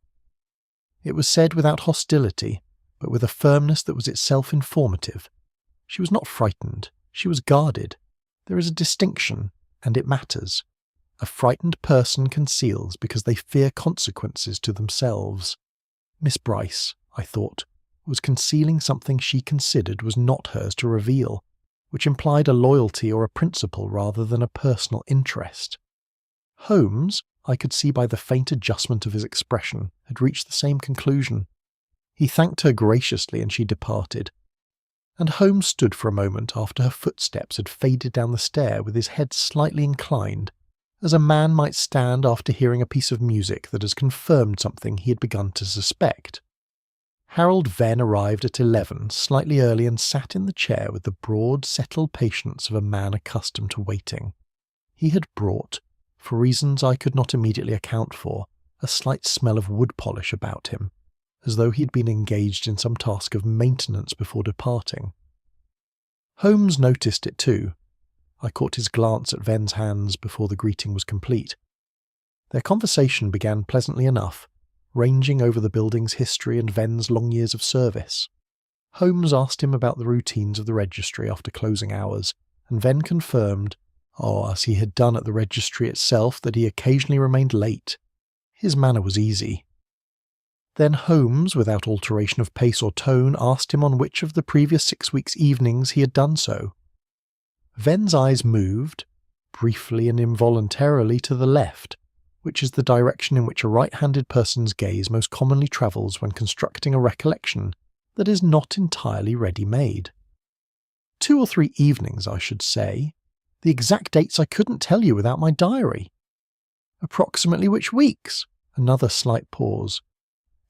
It was said without hostility, but with a firmness that was itself informative. She was not frightened, she was guarded. There is a distinction, and it matters. A frightened person conceals because they fear consequences to themselves. Miss Bryce, I thought, was concealing something she considered was not hers to reveal, which implied a loyalty or a principle rather than a personal interest. Holmes, I could see by the faint adjustment of his expression, had reached the same conclusion. He thanked her graciously and she departed. And Holmes stood for a moment after her footsteps had faded down the stair with his head slightly inclined, as a man might stand after hearing a piece of music that has confirmed something he had begun to suspect. Harold Venn arrived at 11, slightly early, and sat in the chair with the broad, settled patience of a man accustomed to waiting. He had brought, for reasons I could not immediately account for, a slight smell of wood polish about him, as though he had been engaged in some task of maintenance before departing. Holmes noticed it too. I caught his glance at Venn's hands before the greeting was complete. Their conversation began pleasantly enough, ranging over the building's history and Venn's long years of service. Holmes asked him about the routines of the registry after closing hours, and Venn confirmed, as he had done at the registry itself, that he occasionally remained late. His manner was easy. Then Holmes, without alteration of pace or tone, asked him on which of the previous 6 weeks' evenings he had done so. Venn's eyes moved, briefly and involuntarily, to the left, which is the direction in which a right-handed person's gaze most commonly travels when constructing a recollection that is not entirely ready-made. 2 or 3 evenings, I should say. The exact dates I couldn't tell you without my diary. Approximately which weeks? Another slight pause.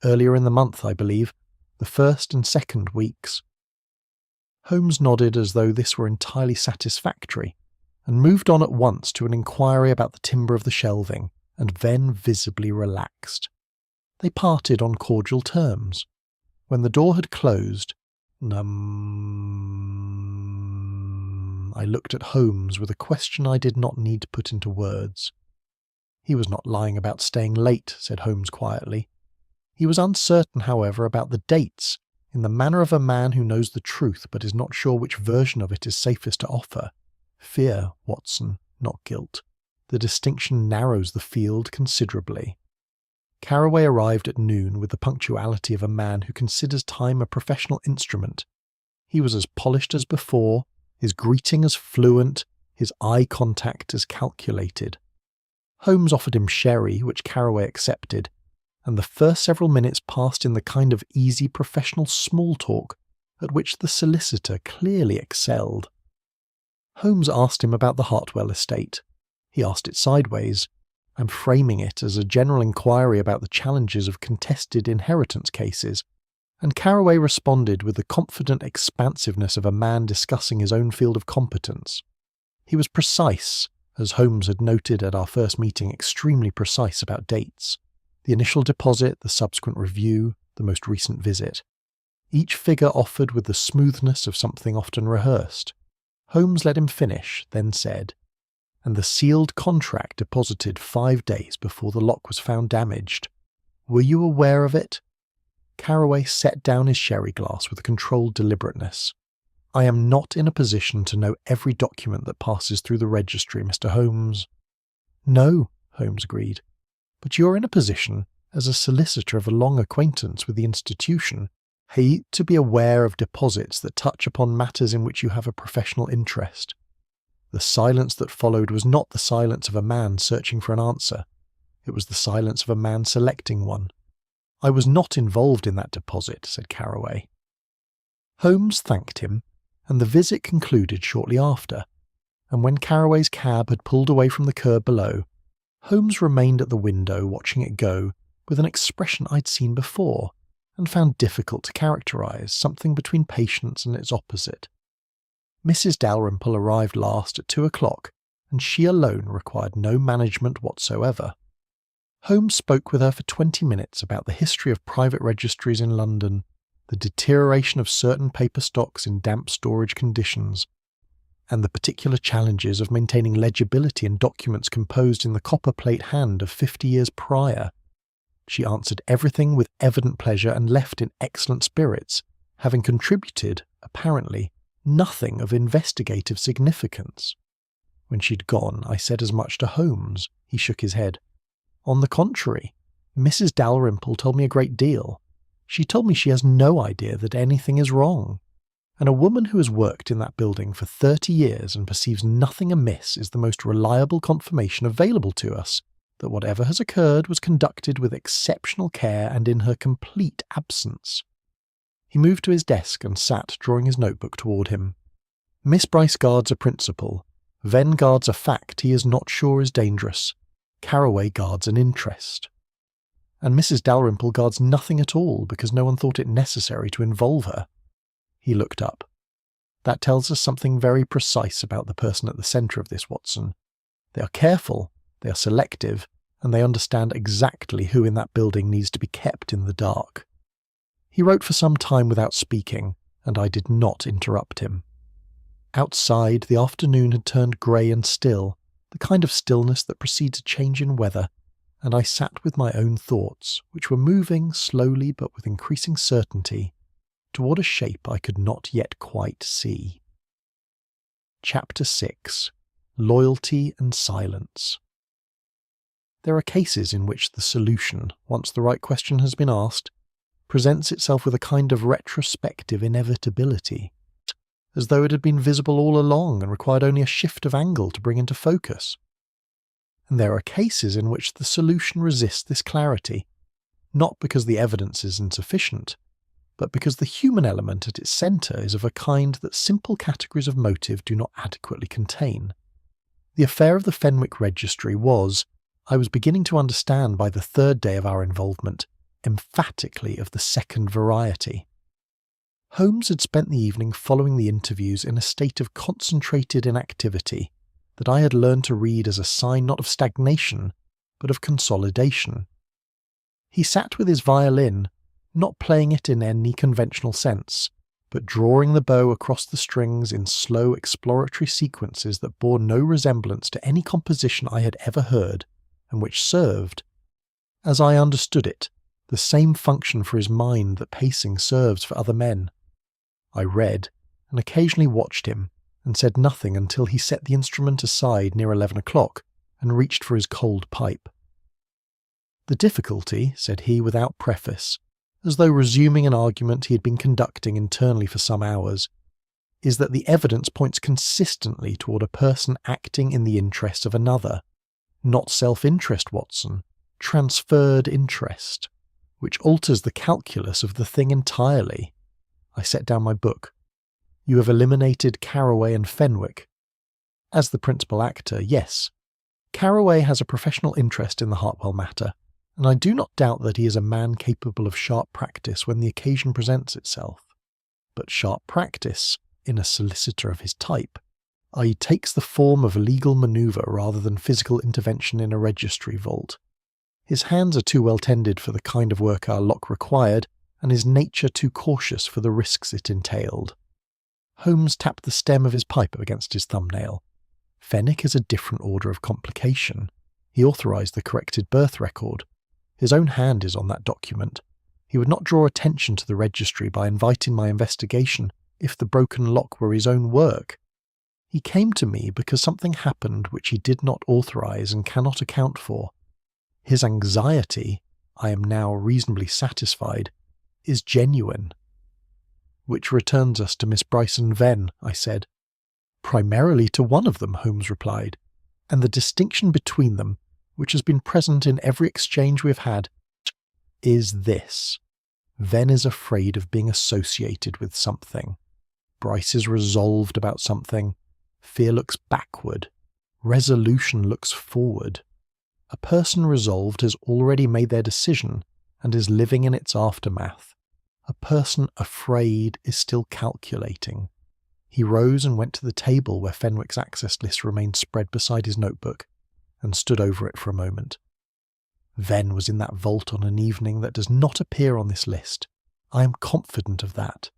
Earlier in the month, I believe, the 1st and 2nd weeks. Holmes nodded as though this were entirely satisfactory, and moved on at once to an inquiry about the timber of the shelving, and Venn visibly relaxed. They parted on cordial terms. When the door had closed, I looked at Holmes with a question I did not need to put into words. He was not lying about staying late, said Holmes quietly. He was uncertain, however, about the dates, in the manner of a man who knows the truth but is not sure which version of it is safest to offer. Fear, Watson, not guilt. The distinction narrows the field considerably. Carraway arrived at noon with the punctuality of a man who considers time a professional instrument. He was as polished as before, his greeting as fluent, his eye contact as calculated. Holmes offered him sherry, which Carraway accepted, and the first several minutes passed in the kind of easy professional small talk at which the solicitor clearly excelled. Holmes asked him about the Hartwell estate. He asked it sideways. I'm framing it as a general inquiry about the challenges of contested inheritance cases, and Carraway responded with the confident expansiveness of a man discussing his own field of competence. He was precise, as Holmes had noted at our first meeting, extremely precise about dates. The initial deposit, the subsequent review, the most recent visit. Each figure offered with the smoothness of something often rehearsed. Holmes let him finish, then said, and the sealed contract deposited 5 days before the lock was found damaged. Were you aware of it? Carraway set down his sherry glass with a controlled deliberateness. I am not in a position to know every document that passes through the registry, Mr. Holmes. No, Holmes agreed. But you're in a position, as a solicitor of a long acquaintance with the institution, to be aware of deposits that touch upon matters in which you have a professional interest. The silence that followed was not the silence of a man searching for an answer. It was the silence of a man selecting one. I was not involved in that deposit, said Carraway. Holmes thanked him, and the visit concluded shortly after, and when Carraway's cab had pulled away from the curb below, Holmes remained at the window watching it go with an expression I'd seen before and found difficult to characterize, something between patience and its opposite. Mrs. Dalrymple arrived last at 2 o'clock, and she alone required no management whatsoever. Holmes spoke with her for 20 minutes about the history of private registries in London, the deterioration of certain paper stocks in damp storage conditions, and the particular challenges of maintaining legibility in documents composed in the copperplate hand of 50 years prior. She answered everything with evident pleasure and left in excellent spirits, having contributed, apparently, nothing of investigative significance. When she'd gone, I said as much to Holmes. He shook his head. On the contrary, Mrs. Dalrymple told me a great deal. She told me she has no idea that anything is wrong. And a woman who has worked in that building for 30 years and perceives nothing amiss is the most reliable confirmation available to us that whatever has occurred was conducted with exceptional care and in her complete absence. He moved to his desk and sat drawing his notebook toward him. Miss Bryce guards a principle. Venn guards a fact he is not sure is dangerous. Carraway guards an interest. And Mrs. Dalrymple guards nothing at all because no one thought it necessary to involve her. He looked up. That tells us something very precise about the person at the centre of this, Watson. They are careful, they are selective, and they understand exactly who in that building needs to be kept in the dark. He wrote for some time without speaking, and I did not interrupt him. Outside, the afternoon had turned grey and still, the kind of stillness that precedes a change in weather, and I sat with my own thoughts, which were moving slowly but with increasing certainty, toward a shape I could not yet quite see. Chapter 6. Loyalty and Silence. There are cases in which the solution, once the right question has been asked, presents itself with a kind of retrospective inevitability, as though it had been visible all along and required only a shift of angle to bring into focus. And there are cases in which the solution resists this clarity, not because the evidence is insufficient, but because the human element at its centre is of a kind that simple categories of motive do not adequately contain. The affair of the Fenwick Registry was, I was beginning to understand by the third day of our involvement, emphatically of the second variety. Holmes had spent the evening following the interviews in a state of concentrated inactivity that I had learned to read as a sign not of stagnation, but of consolidation. He sat with his violin, not playing it in any conventional sense, but drawing the bow across the strings in slow exploratory sequences that bore no resemblance to any composition I had ever heard, and which served, as I understood it, the same function for his mind that pacing serves for other men. I read, and occasionally watched him, and said nothing until he set the instrument aside near 11 o'clock and reached for his cold pipe. The difficulty, said he without preface, as though resuming an argument he had been conducting internally for some hours, is that the evidence points consistently toward a person acting in the interest of another, not self-interest, Watson, transferred interest, which alters the calculus of the thing entirely. I set down my book. You have eliminated Carraway and Fenwick. As the principal actor, yes. Carraway has a professional interest in the Hartwell matter, and I do not doubt that he is a man capable of sharp practice when the occasion presents itself. But sharp practice, in a solicitor of his type, i.e. takes the form of legal manoeuvre rather than physical intervention in a registry vault. His hands are too well tended for the kind of work our lock required, and his nature too cautious for the risks it entailed. Holmes tapped the stem of his pipe against his thumbnail. Fenwick is a different order of complication. He authorised the corrected birth record. His own hand is on that document. He would not draw attention to the registry by inviting my investigation if the broken lock were his own work. He came to me because something happened which he did not authorise and cannot account for. His anxiety, I am now reasonably satisfied, is genuine. Which returns us to Miss Bryce and Venn, I said. Primarily to one of them, Holmes replied, and the distinction between them, which has been present in every exchange we have had, is this. Venn is afraid of being associated with something. Bryce is resolved about something. Fear looks backward. Resolution looks forward. A person resolved has already made their decision and is living in its aftermath. A person afraid is still calculating. He rose and went to the table where Fenwick's access list remained spread beside his notebook, and stood over it for a moment. Venn was in that vault on an evening that does not appear on this list. I am confident of that.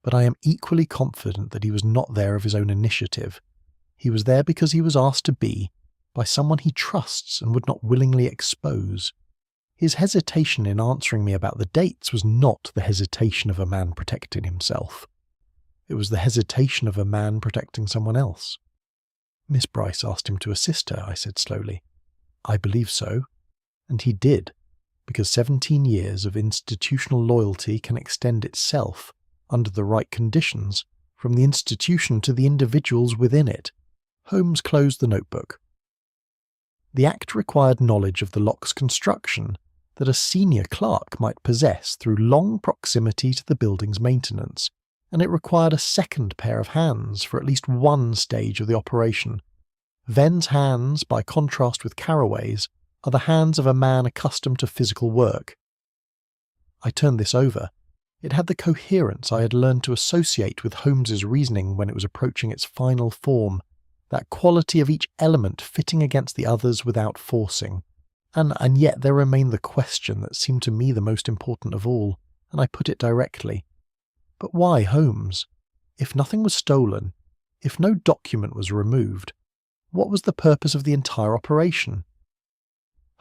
But I am equally confident that he was not there of his own initiative. He was there because he was asked to be by someone he trusts and would not willingly expose. His hesitation in answering me about the dates was not the hesitation of a man protecting himself. It was the hesitation of a man protecting someone else. Miss Bryce asked him to assist her, I said slowly. I believe so. And he did, because 17 years of institutional loyalty can extend itself, under the right conditions, from the institution to the individuals within it. Holmes closed the notebook. The act required knowledge of the lock's construction that a senior clerk might possess through long proximity to the building's maintenance, and it required a second pair of hands for at least one stage of the operation. Venn's hands, by contrast with Carraway's, are the hands of a man accustomed to physical work. I turned this over. It had the coherence I had learned to associate with Holmes's reasoning when it was approaching its final form, that quality of each element fitting against the others without forcing. And yet there remained the question that seemed to me the most important of all, and I put it directly. But why Holmes? If nothing was stolen, if no document was removed, what was the purpose of the entire operation?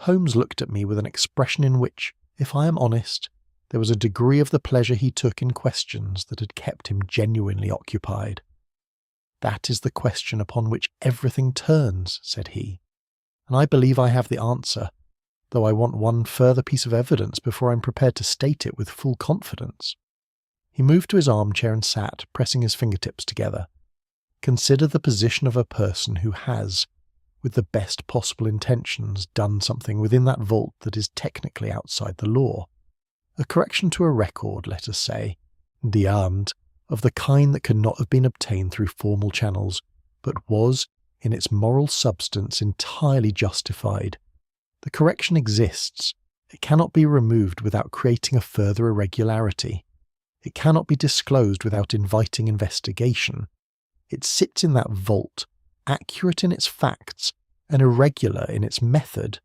Holmes looked at me with an expression in which, if I am honest, there was a degree of the pleasure he took in questions that had kept him genuinely occupied. That is the question upon which everything turns, said he, and I believe I have the answer, though I want one further piece of evidence before I am prepared to state it with full confidence. He moved to his armchair and sat, pressing his fingertips together. Consider the position of a person who has, with the best possible intentions, done something within that vault that is technically outside the law. A correction to a record, let us say, d'armed, of the kind that could not have been obtained through formal channels, but was, in its moral substance, entirely justified. The correction exists. It cannot be removed without creating a further irregularity. It cannot be disclosed without inviting investigation. It sits in that vault, accurate in its facts and irregular in its method,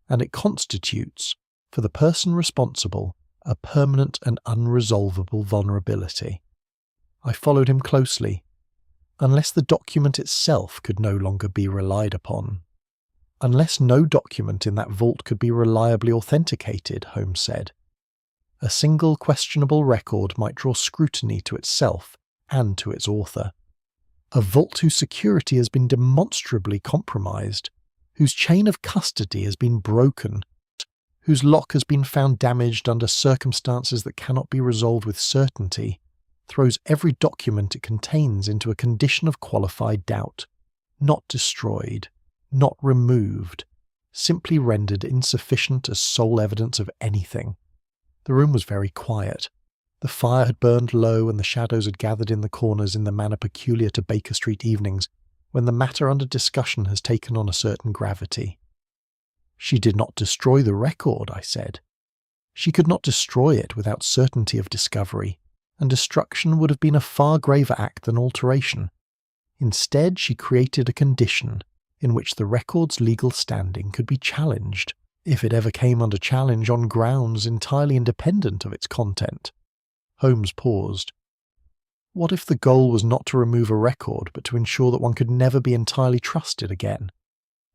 and it constitutes, for the person responsible, a permanent and unresolvable vulnerability. I followed him closely. Unless the document itself could no longer be relied upon. Unless no document in that vault could be reliably authenticated, Holmes said. A single questionable record might draw scrutiny to itself and to its author. A vault whose security has been demonstrably compromised, whose chain of custody has been broken, whose lock has been found damaged under circumstances that cannot be resolved with certainty, throws every document it contains into a condition of qualified doubt, not destroyed, not removed, simply rendered insufficient as sole evidence of anything. The room was very quiet. The fire had burned low and the shadows had gathered in the corners in the manner peculiar to Baker Street evenings, when the matter under discussion has taken on a certain gravity. She did not destroy the record, I said. She could not destroy it without certainty of discovery, and destruction would have been a far graver act than alteration. Instead, she created a condition in which the record's legal standing could be challenged, if it ever came under challenge on grounds entirely independent of its content. Holmes paused. What if the goal was not to remove a record, but to ensure that one could never be entirely trusted again?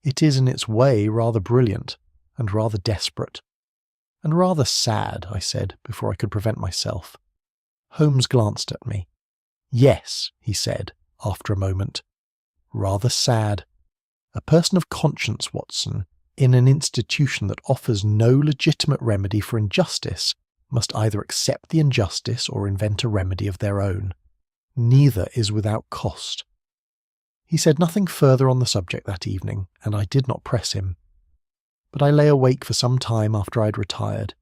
It is in its way rather brilliant, and rather desperate. And rather sad, I said, before I could prevent myself. Holmes glanced at me. Yes, he said, after a moment. Rather sad. A person of conscience, Watson, in an institution that offers no legitimate remedy for injustice, must either accept the injustice or invent a remedy of their own. Neither is without cost. He said nothing further on the subject that evening, and I did not press him. But I lay awake for some time after I had retired,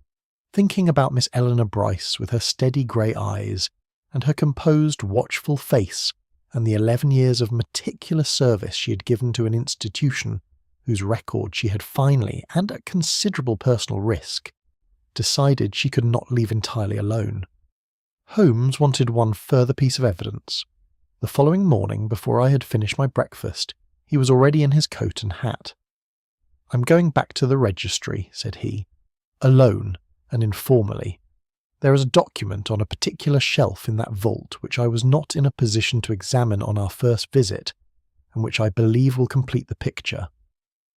thinking about Miss Eleanor Bryce with her steady grey eyes, and her composed, watchful face, and the 11 years of meticulous service she had given to an institution whose record she had finally, and at considerable personal risk, decided she could not leave entirely alone. Holmes wanted one further piece of evidence. The following morning, before I had finished my breakfast, he was already in his coat and hat. "I'm going back to the registry," said he, "alone and informally. There is a document on a particular shelf in that vault which I was not in a position to examine on our first visit, and which I believe will complete the picture."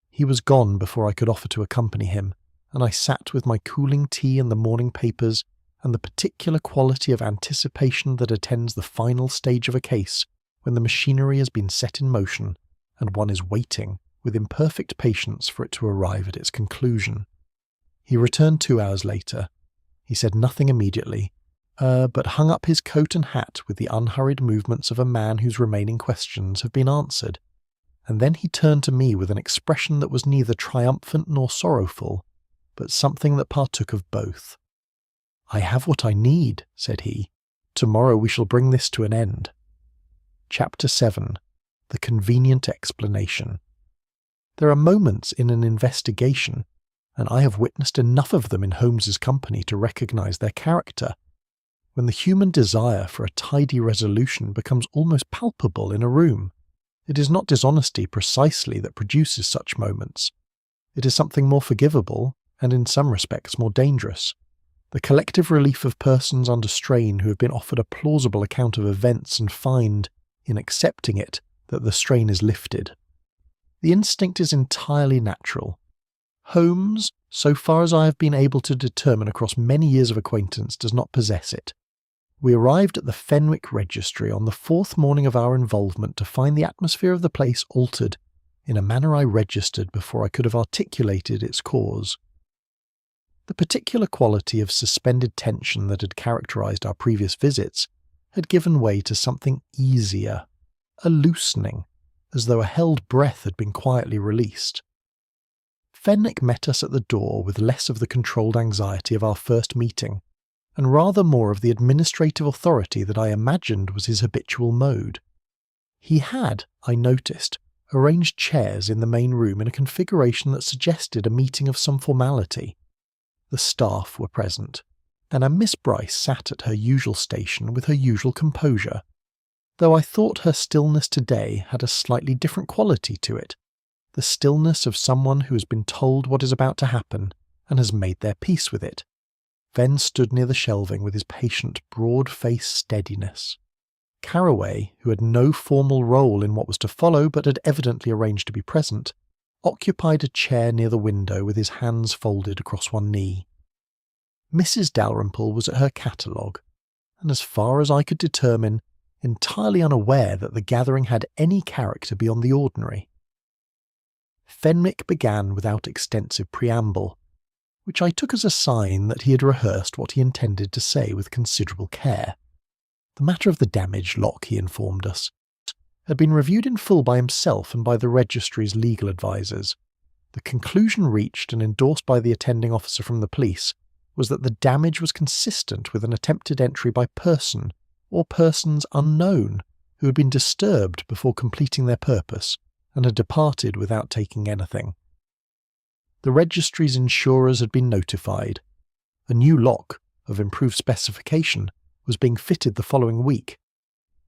He was gone before I could offer to accompany him, and I sat with my cooling tea and the morning papers and the particular quality of anticipation that attends the final stage of a case when the machinery has been set in motion and one is waiting with imperfect patience for it to arrive at its conclusion. He returned 2 hours later. He said nothing immediately, but hung up his coat and hat with the unhurried movements of a man whose remaining questions have been answered, and then he turned to me with an expression that was neither triumphant nor sorrowful, but something that partook of both. "I have what I need," said he. "Tomorrow we shall bring this to an end." Chapter 7. The Convenient Explanation. There are moments in an investigation, and I have witnessed enough of them in Holmes's company to recognise their character, when the human desire for a tidy resolution becomes almost palpable in a room. It is not dishonesty precisely that produces such moments. It is something more forgivable, and in some respects more dangerous. The collective relief of persons under strain who have been offered a plausible account of events and find, in accepting it, that the strain is lifted. The instinct is entirely natural. Holmes, so far as I have been able to determine across many years of acquaintance, does not possess it. We arrived at the Fenwick Registry on the 4th morning of our involvement to find the atmosphere of the place altered in a manner I registered before I could have articulated its cause. The particular quality of suspended tension that had characterized our previous visits had given way to something easier, a loosening, as though a held breath had been quietly released. Fenwick met us at the door with less of the controlled anxiety of our first meeting, and rather more of the administrative authority that I imagined was his habitual mode. He had, I noticed, arranged chairs in the main room in a configuration that suggested a meeting of some formality. The staff were present, and a Miss Bryce sat at her usual station with her usual composure, though I thought her stillness today had a slightly different quality to it, the stillness of someone who has been told what is about to happen and has made their peace with it. Venn stood near the shelving with his patient, broad-faced steadiness. Carraway, who had no formal role in what was to follow but had evidently arranged to be present, occupied a chair near the window with his hands folded across one knee. Mrs. Dalrymple was at her catalogue, and as far as I could determine, entirely unaware that the gathering had any character beyond the ordinary. Fenwick began without extensive preamble, which I took as a sign that he had rehearsed what he intended to say with considerable care. The matter of the damaged lock, he informed us, had been reviewed in full by himself and by the registry's legal advisers. The conclusion reached and endorsed by the attending officer from the police was that the damage was consistent with an attempted entry by person or persons unknown who had been disturbed before completing their purpose and had departed without taking anything. The registry's insurers had been notified. A new lock, of improved specification, was being fitted the following week.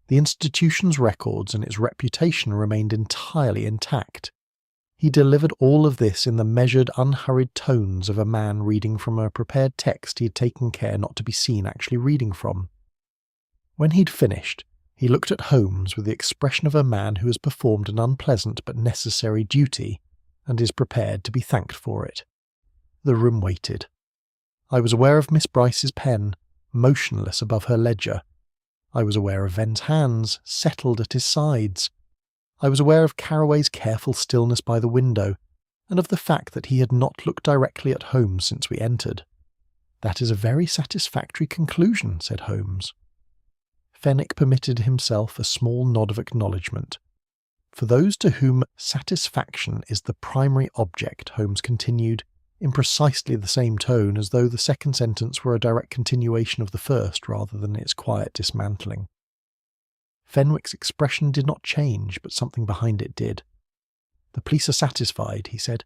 The institution's records and its reputation remained entirely intact. He delivered all of this in the measured, unhurried tones of a man reading from a prepared text he had taken care not to be seen actually reading from. When he'd finished, he looked at Holmes with the expression of a man who has performed an unpleasant but necessary duty and is prepared to be thanked for it. The room waited. I was aware of Miss Bryce's pen, motionless above her ledger. I was aware of Venn's hands, settled at his sides. I was aware of Carraway's careful stillness by the window, and of the fact that he had not looked directly at Holmes since we entered. "That is a very satisfactory conclusion," said Holmes. Fenwick permitted himself a small nod of acknowledgement. "For those to whom satisfaction is the primary object," Holmes continued, in precisely the same tone as though the second sentence were a direct continuation of the first rather than its quiet dismantling. Fenwick's expression did not change, but something behind it did. "The police are satisfied," he said.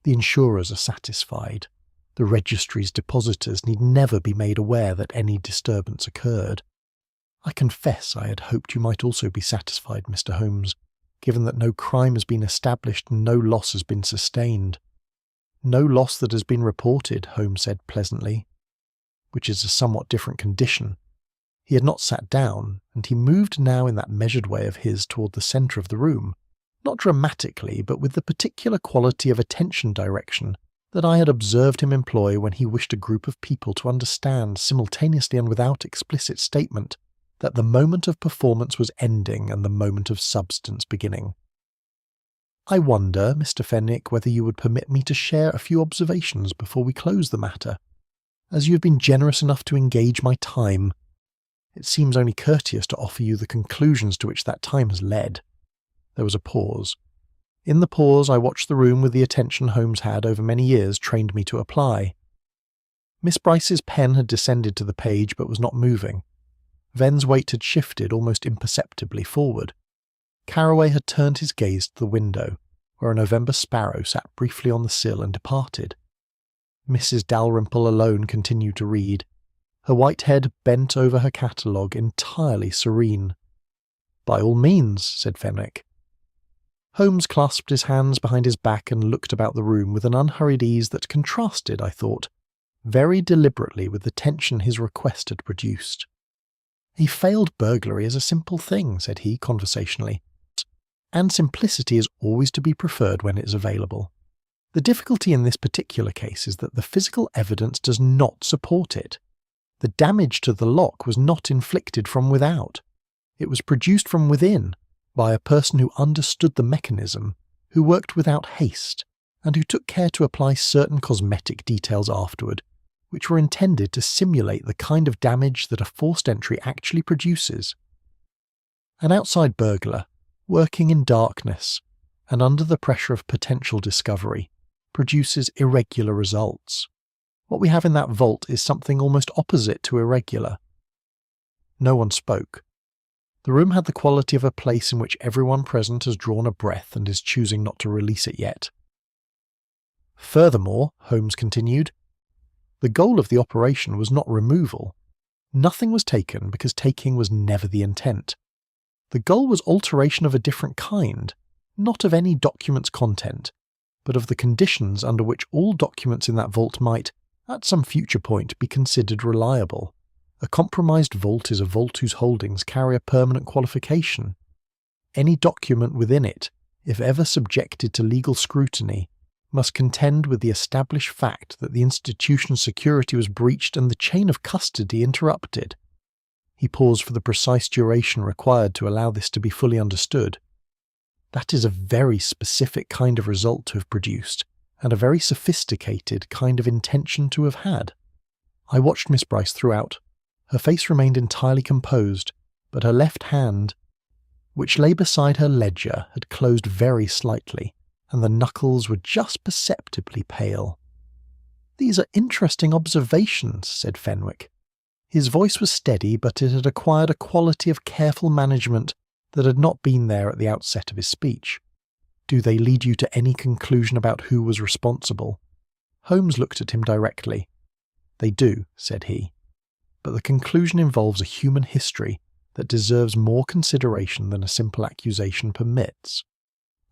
"The insurers are satisfied. The registry's depositors need never be made aware that any disturbance occurred. I confess I had hoped you might also be satisfied, Mr. Holmes, given that no crime has been established and no loss has been sustained. No loss that has been reported, Holmes said pleasantly, which is a somewhat different condition. He had not sat down, and he moved now in that measured way of his toward the centre of the room, not dramatically, but with the particular quality of attention direction that I had observed him employ when he wished a group of people to understand, simultaneously and without explicit statement, that the moment of performance was ending and the moment of substance beginning. I wonder, Mr. Fenwick, whether you would permit me to share a few observations before we close the matter, as you have been generous enough to engage my time. It seems only courteous to offer you the conclusions to which that time has led. There was a pause. In the pause I watched the room with the attention Holmes had over many years trained me to apply. Miss Bryce's pen had descended to the page but was not moving. Ven's weight had shifted almost imperceptibly forward. Carroway had turned his gaze to the window, where a November sparrow sat briefly on the sill and departed. Mrs. Dalrymple alone continued to read, her white head bent over her catalogue, entirely serene. "By all means," said Fenwick. Holmes clasped his hands behind his back and looked about the room with an unhurried ease that contrasted, I thought, very deliberately with the tension his request had produced. "A failed burglary is a simple thing," said he conversationally, "and simplicity is always to be preferred when it is available. The difficulty in this particular case is that the physical evidence does not support it. The damage to the lock was not inflicted from without. It was produced from within, by a person who understood the mechanism, who worked without haste, and who took care to apply certain cosmetic details afterward, which were intended to simulate the kind of damage that a forced entry actually produces. An outside burglar, working in darkness, and under the pressure of potential discovery, produces irregular results. What we have in that vault is something almost opposite to irregular." No one spoke. The room had the quality of a place in which everyone present has drawn a breath and is choosing not to release it yet. "Furthermore," Holmes continued, "the goal of the operation was not removal. Nothing was taken because taking was never the intent. The goal was alteration of a different kind, not of any document's content, but of the conditions under which all documents in that vault might, at some future point, be considered reliable. A compromised vault is a vault whose holdings carry a permanent qualification. Any document within it, if ever subjected to legal scrutiny, must contend with the established fact that the institution's security was breached and the chain of custody interrupted." He paused for the precise duration required to allow this to be fully understood. "That is a very specific kind of result to have produced, and a very sophisticated kind of intention to have had." I watched Miss Bryce throughout. Her face remained entirely composed, but her left hand, which lay beside her ledger, had closed very slightly, and the knuckles were just perceptibly pale. "These are interesting observations," said Fenwick. His voice was steady, but it had acquired a quality of careful management that had not been there at the outset of his speech. "Do they lead you to any conclusion about who was responsible?" Holmes looked at him directly. "They do," said he. "But the conclusion involves a human history that deserves more consideration than a simple accusation permits.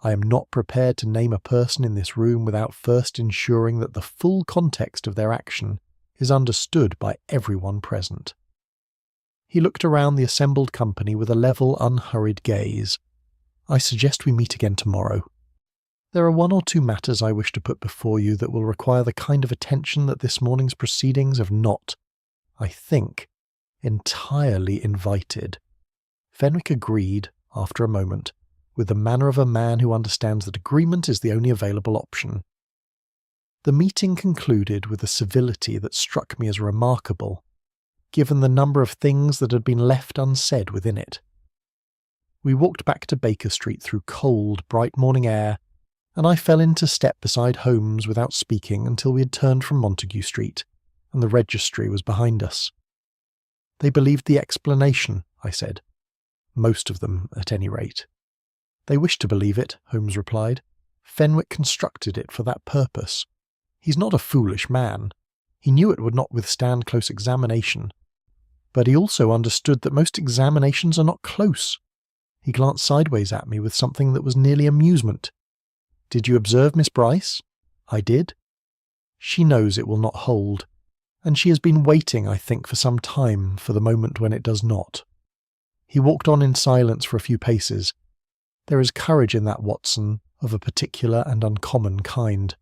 I am not prepared to name a person in this room without first ensuring that the full context of their action is understood by everyone present." He looked around the assembled company with a level, unhurried gaze. "I suggest we meet again tomorrow. There are one or two matters I wish to put before you that will require the kind of attention that this morning's proceedings have not, I think, entirely invited." Fenwick agreed, after a moment, with the manner of a man who understands that agreement is the only available option. The meeting concluded with a civility that struck me as remarkable, given the number of things that had been left unsaid within it. We walked back to Baker Street through cold, bright morning air, and I fell into step beside Holmes without speaking until we had turned from Montague Street, and the Registry was behind us. "They believed the explanation," I said. "Most of them, at any rate." "They wished to believe it," Holmes replied. "Fenwick constructed it for that purpose. He's not a foolish man. He knew it would not withstand close examination. But he also understood that most examinations are not close. He glanced sideways at me with something that was nearly amusement. "Did you observe Miss Bryce?" "I did." "She knows it will not hold, and she has been waiting, I think, for some time for the moment when it does not." He walked on in silence for a few paces. "There is courage in that, Watson, of a particular and uncommon kind.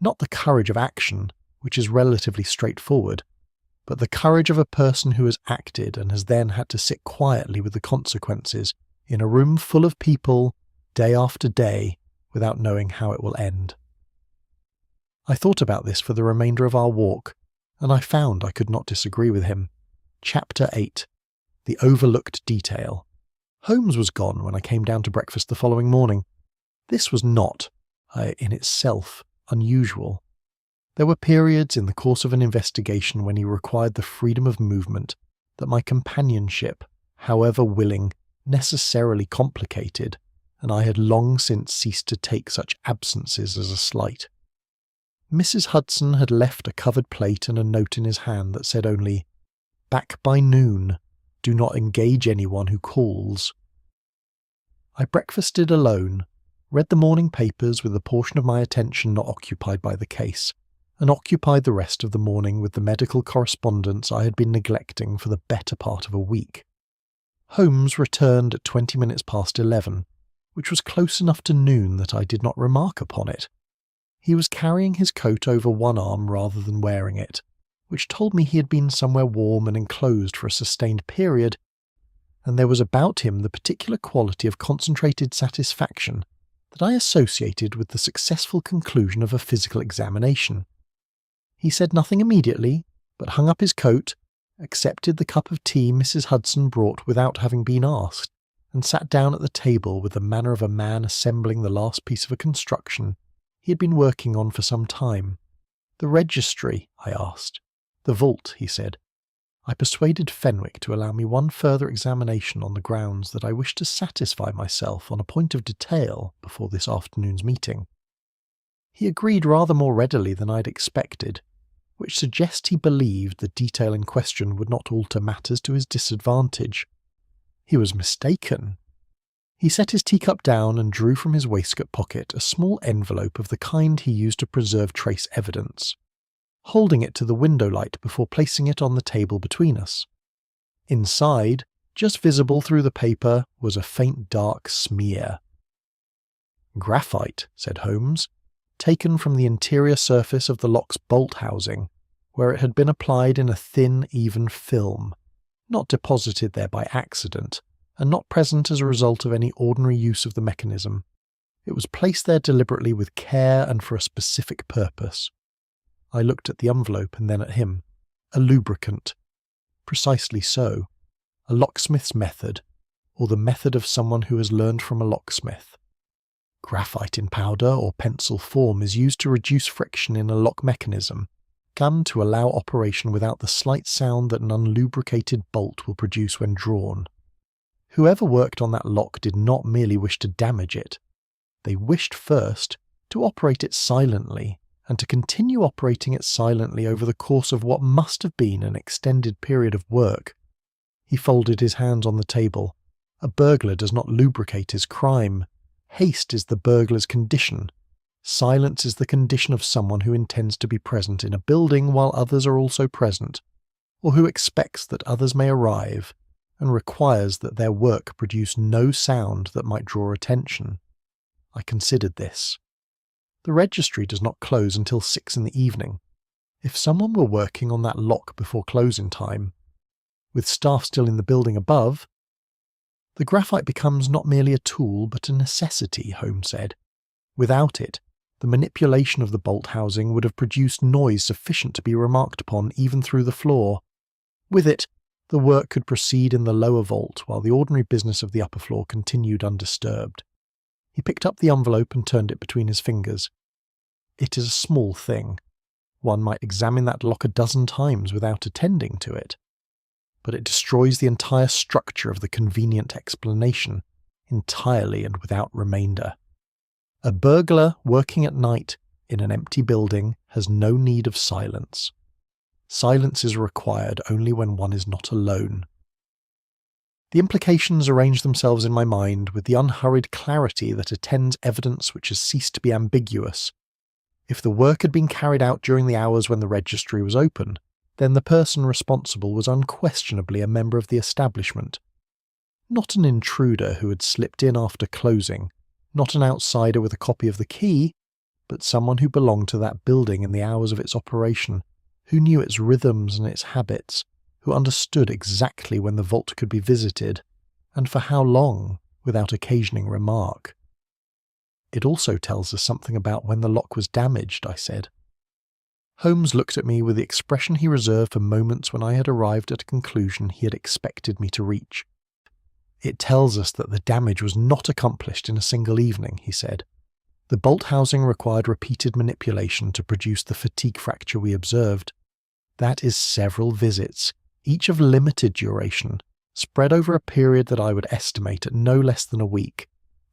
Not the courage of action, which is relatively straightforward, but the courage of a person who has acted and has then had to sit quietly with the consequences in a room full of people, day after day, without knowing how it will end." I thought about this for the remainder of our walk, and I found I could not disagree with him. Chapter 8. The Overlooked Detail. Holmes was gone when I came down to breakfast the following morning. This was not, in itself, unusual. There were periods in the course of an investigation when he required the freedom of movement that my companionship, however willing, necessarily complicated, and I had long since ceased to take such absences as a slight. Mrs. Hudson had left a covered plate and a note in his hand that said only, "Back by noon. Do not engage anyone who calls." I breakfasted alone, read the morning papers with the portion of my attention not occupied by the case, and occupied the rest of the morning with the medical correspondence I had been neglecting for the better part of a week. Holmes returned at 20 minutes past 11, which was close enough to noon that I did not remark upon it. He was carrying his coat over one arm rather than wearing it, which told me he had been somewhere warm and enclosed for a sustained period, and there was about him the particular quality of concentrated satisfaction that I associated with the successful conclusion of a physical examination. He said nothing immediately, but hung up his coat, accepted the cup of tea Mrs. Hudson brought without having been asked, and sat down at the table with the manner of a man assembling the last piece of a construction he had been working on for some time. "The registry?" I asked. "The vault," he said. I persuaded Fenwick to allow me one further examination on the grounds that I wished to satisfy myself on a point of detail before this afternoon's meeting. He agreed rather more readily than I had expected, which suggests he believed the detail in question would not alter matters to his disadvantage. He was mistaken. He set his teacup down and drew from his waistcoat pocket a small envelope of the kind he used to preserve trace evidence, holding it to the window light before placing it on the table between us. Inside, just visible through the paper, was a faint dark smear. "Graphite," said Holmes, "taken from the interior surface of the lock's bolt housing, where it had been applied in a thin, even film, not deposited there by accident, and not present as a result of any ordinary use of the mechanism. It was placed there deliberately with care and for a specific purpose." I looked at the envelope and then at him. "A lubricant." "Precisely so. A locksmith's method, or the method of someone who has learned from a locksmith. Graphite in powder or pencil form is used to reduce friction in a lock mechanism, gun to allow operation without the slight sound that an unlubricated bolt will produce when drawn. Whoever worked on that lock did not merely wish to damage it. They wished first to operate it silently, and to continue operating it silently over the course of what must have been an extended period of work." He folded his hands on the table. "A burglar does not lubricate his crime. Haste is the burglar's condition. Silence is the condition of someone who intends to be present in a building while others are also present, or who expects that others may arrive, and requires that their work produce no sound that might draw attention." I considered this. The registry does not close until 6 in the evening. If someone were working on that lock before closing time, with staff still in the building above, the graphite becomes not merely a tool but a necessity, Holmes said. Without it, the manipulation of the bolt housing would have produced noise sufficient to be remarked upon even through the floor. With it, the work could proceed in the lower vault while the ordinary business of the upper floor continued undisturbed. He picked up the envelope and turned it between his fingers. "It is a small thing. One might examine that lock a dozen times without attending to it. But it destroys the entire structure of the convenient explanation, entirely and without remainder. A burglar working at night in an empty building has no need of silence. Silence is required only when one is not alone. The implications arrange themselves in my mind with the unhurried clarity that attends evidence which has ceased to be ambiguous. If the work had been carried out during the hours when the registry was open, then the person responsible was unquestionably a member of the establishment. Not an intruder who had slipped in after closing, not an outsider with a copy of the key, but someone who belonged to that building in the hours of its operation, who knew its rhythms and its habits, who understood exactly when the vault could be visited, and for how long, without occasioning remark. It also tells us something about when the lock was damaged, I said. Holmes looked at me with the expression he reserved for moments when I had arrived at a conclusion he had expected me to reach. It tells us that the damage was not accomplished in a single evening, he said. The bolt housing required repeated manipulation to produce the fatigue fracture we observed. That is several visits, each of limited duration, spread over a period that I would estimate at no less than a week,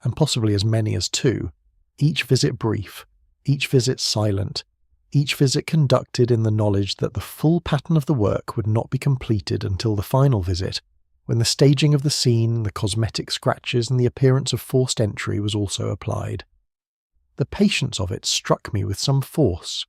and possibly as many as 2, each visit brief, each visit silent, each visit conducted in the knowledge that the full pattern of the work would not be completed until the final visit, when the staging of the scene, the cosmetic scratches and the appearance of forced entry was also applied. The patience of it struck me with some force.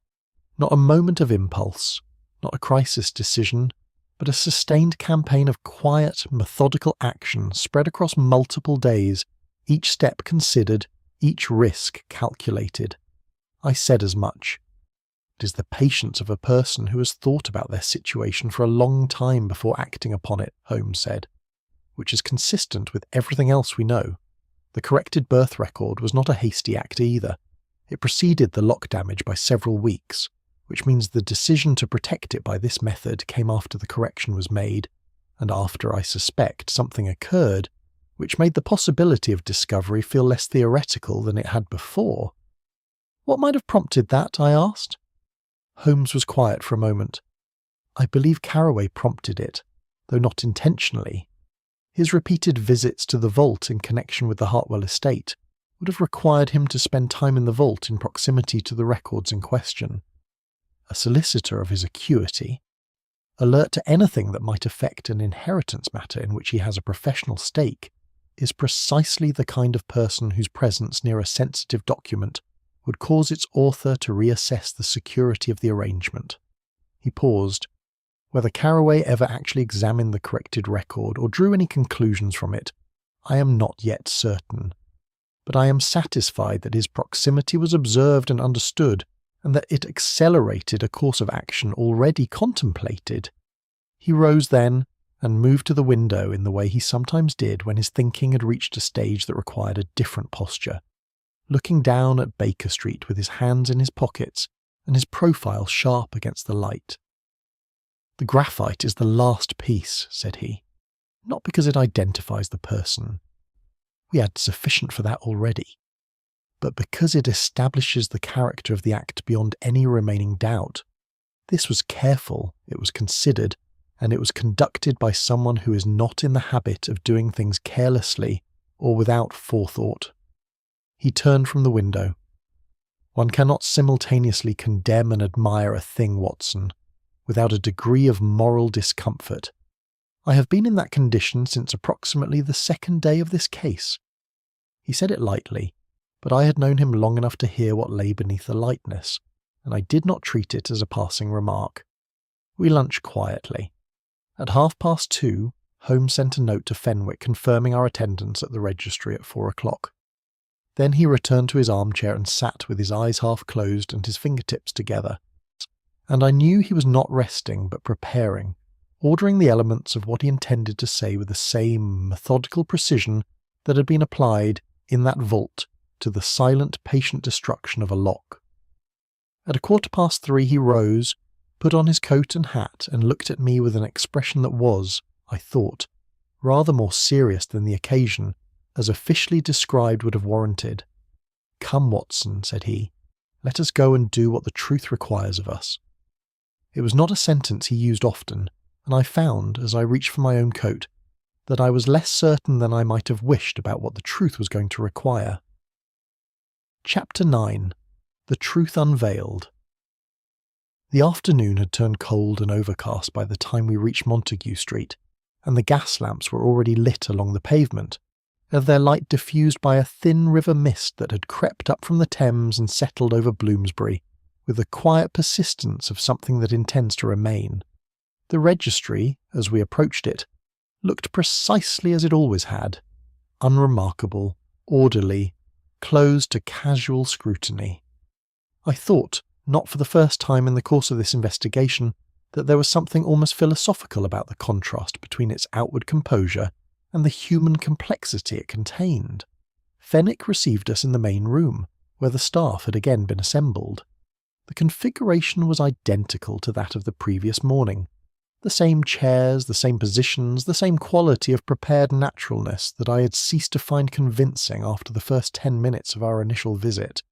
Not a moment of impulse, not a crisis decision, but a sustained campaign of quiet, methodical action spread across multiple days, each step considered, each risk calculated. I said as much. It is the patience of a person who has thought about their situation for a long time before acting upon it, Holmes said, which is consistent with everything else we know. The corrected birth record was not a hasty act either. It preceded the lock damage by several weeks, which means the decision to protect it by this method came after the correction was made, and after, I suspect, something occurred which made the possibility of discovery feel less theoretical than it had before. What might have prompted that, I asked. Holmes was quiet for a moment. I believe Carraway prompted it, though not intentionally. His repeated visits to the vault in connection with the Hartwell estate would have required him to spend time in the vault in proximity to the records in question. A solicitor of his acuity, alert to anything that might affect an inheritance matter in which he has a professional stake, is precisely the kind of person whose presence near a sensitive document would cause its author to reassess the security of the arrangement. He paused. Whether Carraway ever actually examined the corrected record or drew any conclusions from it, I am not yet certain. But I am satisfied that his proximity was observed and understood, and that it accelerated a course of action already contemplated. He rose then, and moved to the window in the way he sometimes did when his thinking had reached a stage that required a different posture, looking down at Baker Street with his hands in his pockets and his profile sharp against the light. The graphite is the last piece, said he, not because it identifies the person. We had sufficient for that already, but because it establishes the character of the act beyond any remaining doubt. This was careful, it was considered, and it was conducted by someone who is not in the habit of doing things carelessly or without forethought. He turned from the window. One cannot simultaneously condemn and admire a thing, Watson, without a degree of moral discomfort. I have been in that condition since approximately the second day of this case. He said it lightly, but I had known him long enough to hear what lay beneath the lightness, and I did not treat it as a passing remark. We lunched quietly. At 2:30, Holmes sent a note to Fenwick confirming our attendance at the registry at 4 o'clock. Then he returned to his armchair and sat with his eyes half closed and his fingertips together. And I knew he was not resting but preparing, ordering the elements of what he intended to say with the same methodical precision that had been applied, in that vault, to the silent, patient destruction of a lock. At 3:15 he rose, put on his coat and hat, and looked at me with an expression that was, I thought, rather more serious than the occasion, as officially described would have warranted. "Come, Watson," said he, "let us go and do what the truth requires of us." It was not a sentence he used often, and I found, as I reached for my own coat, that I was less certain than I might have wished about what the truth was going to require. Chapter 9. The Truth Unveiled. The afternoon had turned cold and overcast by the time we reached Montague Street, and the gas lamps were already lit along the pavement, their light diffused by a thin river mist that had crept up from the Thames and settled over Bloomsbury, with the quiet persistence of something that intends to remain. The Registry, as we approached it, looked precisely as it always had, unremarkable, orderly, closed to casual scrutiny. I thought, not for the first time in the course of this investigation, that there was something almost philosophical about the contrast between its outward composure and the human complexity it contained. Fenwick received us in the main room, where the staff had again been assembled. The configuration was identical to that of the previous morning. The same chairs, the same positions, the same quality of prepared naturalness that I had ceased to find convincing after the first 10 minutes of our initial visit.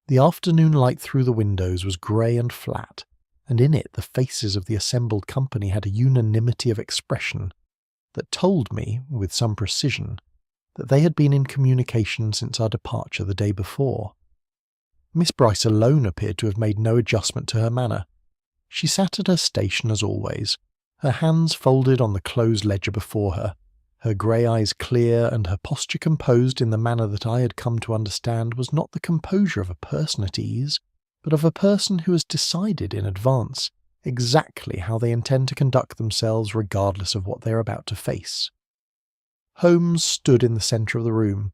The afternoon light through the windows was grey and flat, and in it the faces of the assembled company had a unanimity of expression that told me, with some precision, that they had been in communication since our departure the day before. Miss Bryce alone appeared to have made no adjustment to her manner. She sat at her station as always, her hands folded on the closed ledger before her, her grey eyes clear and her posture composed in the manner that I had come to understand was not the composure of a person at ease, but of a person who has decided in advance exactly how they intend to conduct themselves regardless of what they are about to face. Holmes stood in the centre of the room.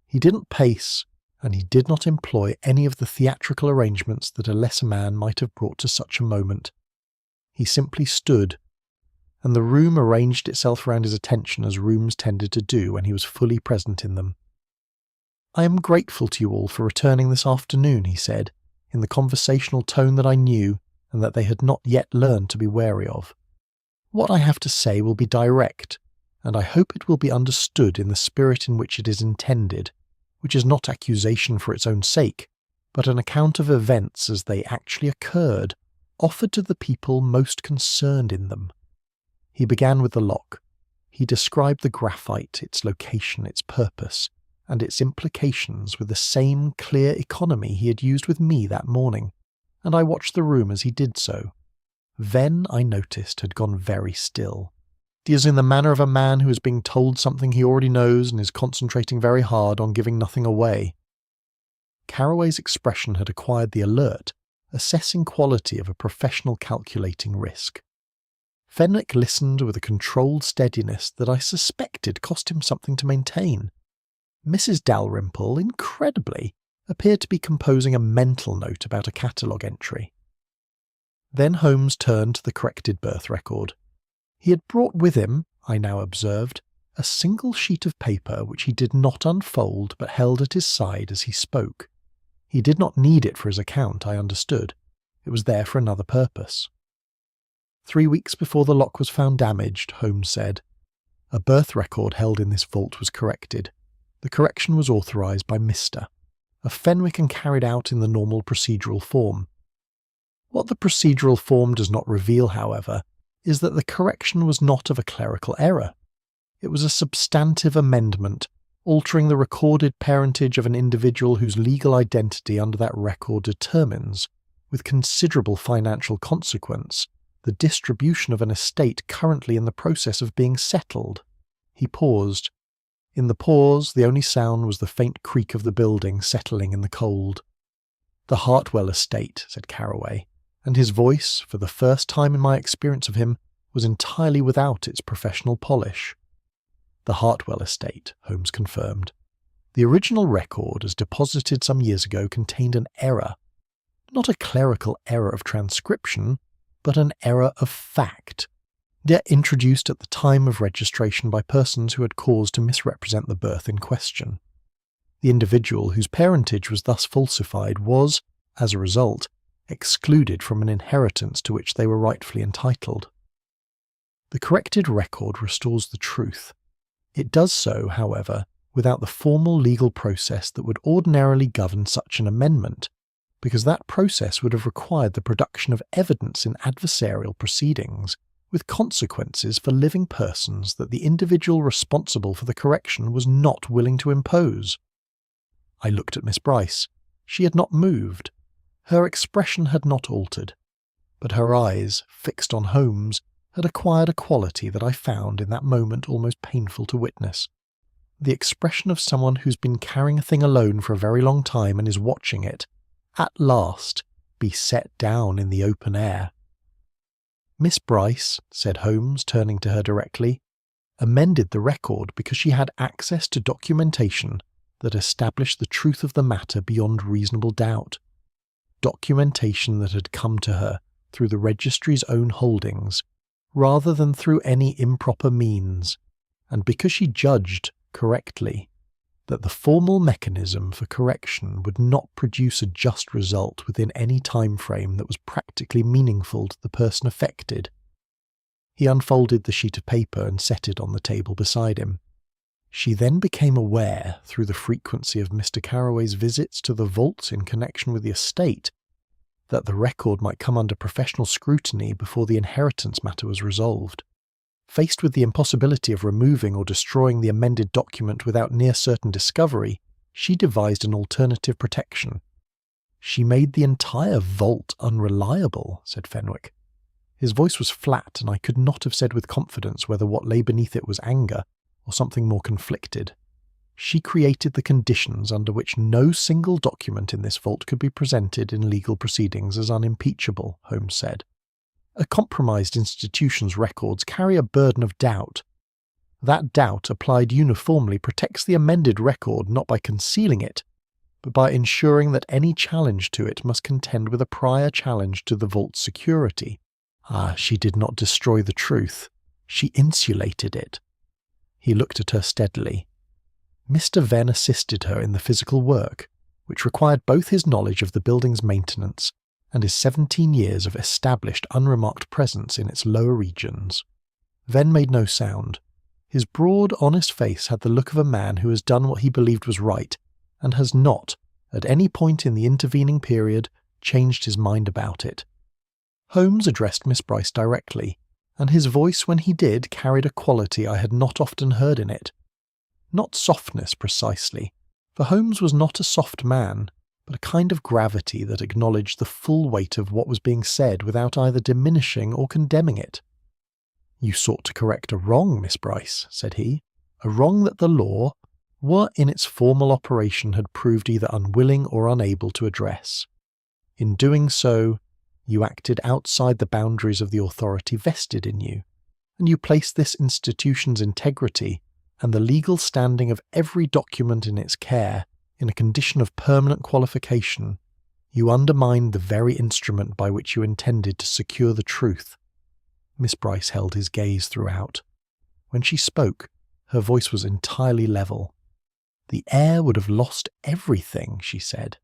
He didn't pace, and he did not employ any of the theatrical arrangements that a lesser man might have brought to such a moment. He simply stood, and the room arranged itself round his attention as rooms tended to do when he was fully present in them. "I am grateful to you all for returning this afternoon," he said, in the conversational tone that I knew and that they had not yet learned to be wary of. "What I have to say will be direct, and I hope it will be understood in the spirit in which it is intended, which is not accusation for its own sake, but an account of events as they actually occurred, offered to the people most concerned in them." He began with the lock. He described the graphite, its location, its purpose, and its implications with the same clear economy he had used with me that morning, and I watched the room as he did so. Then, I noticed, had gone very still. He is in the manner of a man who is being told something he already knows and is concentrating very hard on giving nothing away. Carraway's expression had acquired the alert, assessing quality of a professional calculating risk. Fenwick listened with a controlled steadiness that I suspected cost him something to maintain. Mrs. Dalrymple, incredibly, appeared to be composing a mental note about a catalogue entry. Then Holmes turned to the corrected birth record. He had brought with him, I now observed, a single sheet of paper which he did not unfold but held at his side as he spoke. He did not need it for his account, I understood. It was there for another purpose. 3 weeks before the lock was found damaged, Holmes said, a birth record held in this vault was corrected. The correction was authorised by Mr. of Fenwick and carried out in the normal procedural form. What the procedural form does not reveal, however, is that the correction was not of a clerical error. It was a substantive amendment, altering the recorded parentage of an individual whose legal identity under that record determines, with considerable financial consequence, the distribution of an estate currently in the process of being settled. He paused. In the pause, the only sound was the faint creak of the building settling in the cold. "The Hartwell estate," said Carraway, and his voice, for the first time in my experience of him, was entirely without its professional polish. "The Hartwell estate," Holmes confirmed. "The original record, as deposited some years ago, contained an error. Not a clerical error of transcription, but an error of fact, yet introduced at the time of registration by persons who had cause to misrepresent the birth in question. The individual whose parentage was thus falsified was, as a result, excluded from an inheritance to which they were rightfully entitled. The corrected record restores the truth. It does so, however, without the formal legal process that would ordinarily govern such an amendment, because that process would have required the production of evidence in adversarial proceedings, with consequences for living persons that the individual responsible for the correction was not willing to impose. I looked at Miss Bryce. She had not moved. Her expression had not altered. but her eyes, fixed on Holmes, had acquired a quality that I found in that moment almost painful to witness. The expression of someone who's been carrying a thing alone for a very long time and is watching it, at last, be set down in the open air. "Miss Bryce," said Holmes, turning to her directly, "amended the record because she had access to documentation that established the truth of the matter beyond reasonable doubt. Documentation that had come to her through the registry's own holdings, rather than through any improper means, and because she judged, correctly, that the formal mechanism for correction would not produce a just result within any time frame that was practically meaningful to the person affected." He unfolded the sheet of paper and set it on the table beside him. "She then became aware, through the frequency of Mr. Carraway's visits to the vault in connection with the estate, that the record might come under professional scrutiny before the inheritance matter was resolved. Faced with the impossibility of removing or destroying the amended document without near certain discovery, she devised an alternative protection. She made the entire vault unreliable," said Fenwick. His voice was flat, and I could not have said with confidence whether what lay beneath it was anger or something more conflicted. "She created the conditions under which no single document in this vault could be presented in legal proceedings as unimpeachable," Holmes said. "A compromised institution's records carry a burden of doubt. That doubt applied uniformly protects the amended record not by concealing it, but by ensuring that any challenge to it must contend with a prior challenge to the vault's security. She did not destroy the truth. She insulated it." He looked at her steadily. "Mr. Venn assisted her in the physical work, which required both his knowledge of the building's maintenance and his 17 years of established unremarked presence in its lower regions." Venn made no sound. His broad, honest face had the look of a man who has done what he believed was right, and has not, at any point in the intervening period, changed his mind about it. Holmes addressed Miss Bryce directly, and his voice when he did carried a quality I had not often heard in it. Not softness precisely, for Holmes was not a soft man, but a kind of gravity that acknowledged the full weight of what was being said without either diminishing or condemning it. "You sought to correct a wrong, Miss Bryce," said he, "a wrong that the law, what in its formal operation had proved either unwilling or unable to address. In doing so, you acted outside the boundaries of the authority vested in you, and you placed this institution's integrity and the legal standing of every document in its care in a condition of permanent qualification. You undermined the very instrument by which you intended to secure the truth." Miss Bryce held his gaze throughout. When she spoke, her voice was entirely level. "The heir would have lost everything," she said.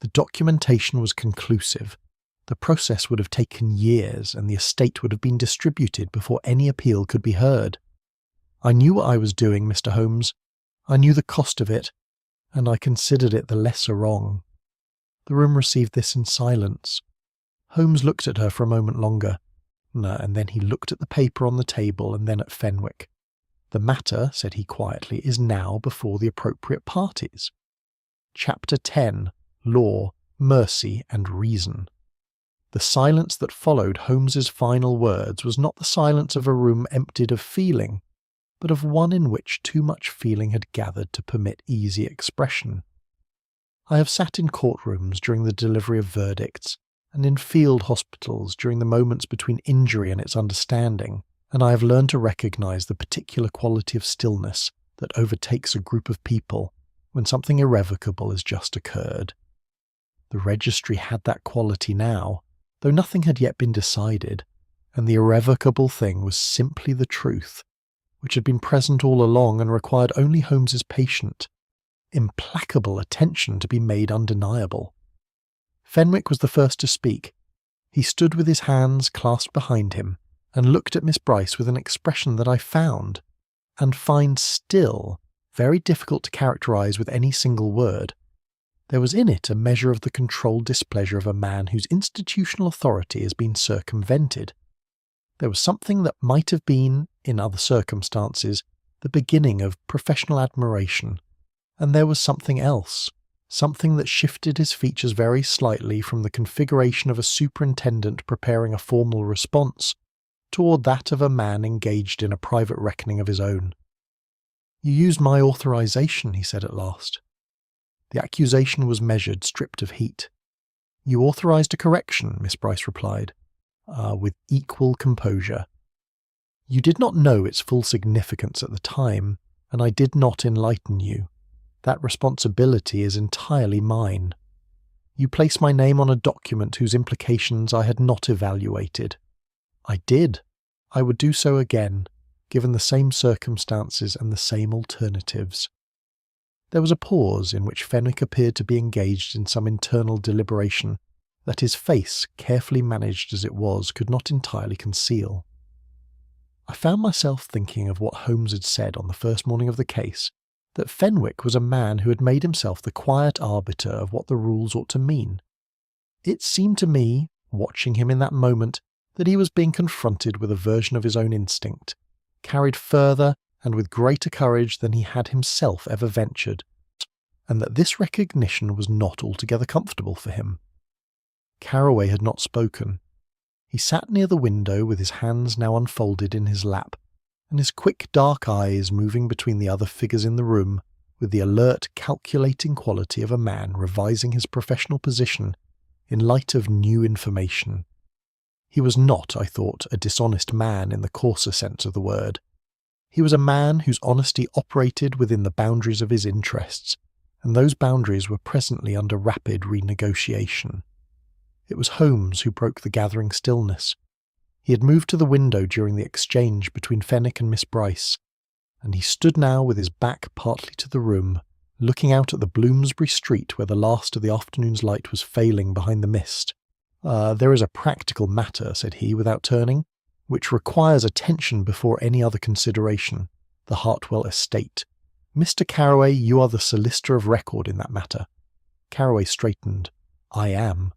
"The documentation was conclusive. The process would have taken years, and the estate would have been distributed before any appeal could be heard. I knew what I was doing, Mr. Holmes. I knew the cost of it, and I considered it the lesser wrong." The room received this in silence. Holmes looked at her for a moment longer, and then he looked at the paper on the table and then at Fenwick. "The matter," said he quietly, "is now before the appropriate parties. Chapter 10, Law, Mercy and Reason." The silence that followed Holmes's final words was not the silence of a room emptied of feeling, but of one in which too much feeling had gathered to permit easy expression. I have sat in courtrooms during the delivery of verdicts, and in field hospitals during the moments between injury and its understanding, and I have learned to recognize the particular quality of stillness that overtakes a group of people when something irrevocable has just occurred. The registry had that quality now, though nothing had yet been decided, and the irrevocable thing was simply the truth, which had been present all along and required only Holmes's patient, implacable attention to be made undeniable. Fenwick was the first to speak. He stood with his hands clasped behind him and looked at Miss Bryce with an expression that I found, and find still, very difficult to characterize with any single word. There was in it a measure of the controlled displeasure of a man whose institutional authority has been circumvented. There was something that might have been, in other circumstances, the beginning of professional admiration, and there was something else, something that shifted his features very slightly from the configuration of a superintendent preparing a formal response toward that of a man engaged in a private reckoning of his own. "You used my authorization," he said at last. The accusation was measured, stripped of heat. "You authorized a correction," Miss Bryce replied, with equal composure. "You did not know its full significance at the time, and I did not enlighten you. That responsibility is entirely mine. You place my name on a document whose implications I had not evaluated. I did. I would do so again, given the same circumstances and the same alternatives." There was a pause in which Fenwick appeared to be engaged in some internal deliberation that his face, carefully managed as it was, could not entirely conceal. I found myself thinking of what Holmes had said on the first morning of the case, that Fenwick was a man who had made himself the quiet arbiter of what the rules ought to mean. It seemed to me, watching him in that moment, that he was being confronted with a version of his own instinct, carried further and with greater courage than he had himself ever ventured, and that this recognition was not altogether comfortable for him. Carroway had not spoken. He sat near the window with his hands now unfolded in his lap, and his quick dark eyes moving between the other figures in the room with the alert, calculating quality of a man revising his professional position in light of new information. He was not, I thought, a dishonest man in the coarser sense of the word. He was a man whose honesty operated within the boundaries of his interests, and those boundaries were presently under rapid renegotiation. It was Holmes who broke the gathering stillness. He had moved to the window during the exchange between Fenwick and Miss Bryce, and he stood now with his back partly to the room, looking out at the Bloomsbury street where the last of the afternoon's light was failing behind the mist. "There is a practical matter," said he, without turning, "which requires attention before any other consideration, the Hartwell estate. Mr. Carroway, you are the solicitor of record in that matter." Carroway straightened. "I am.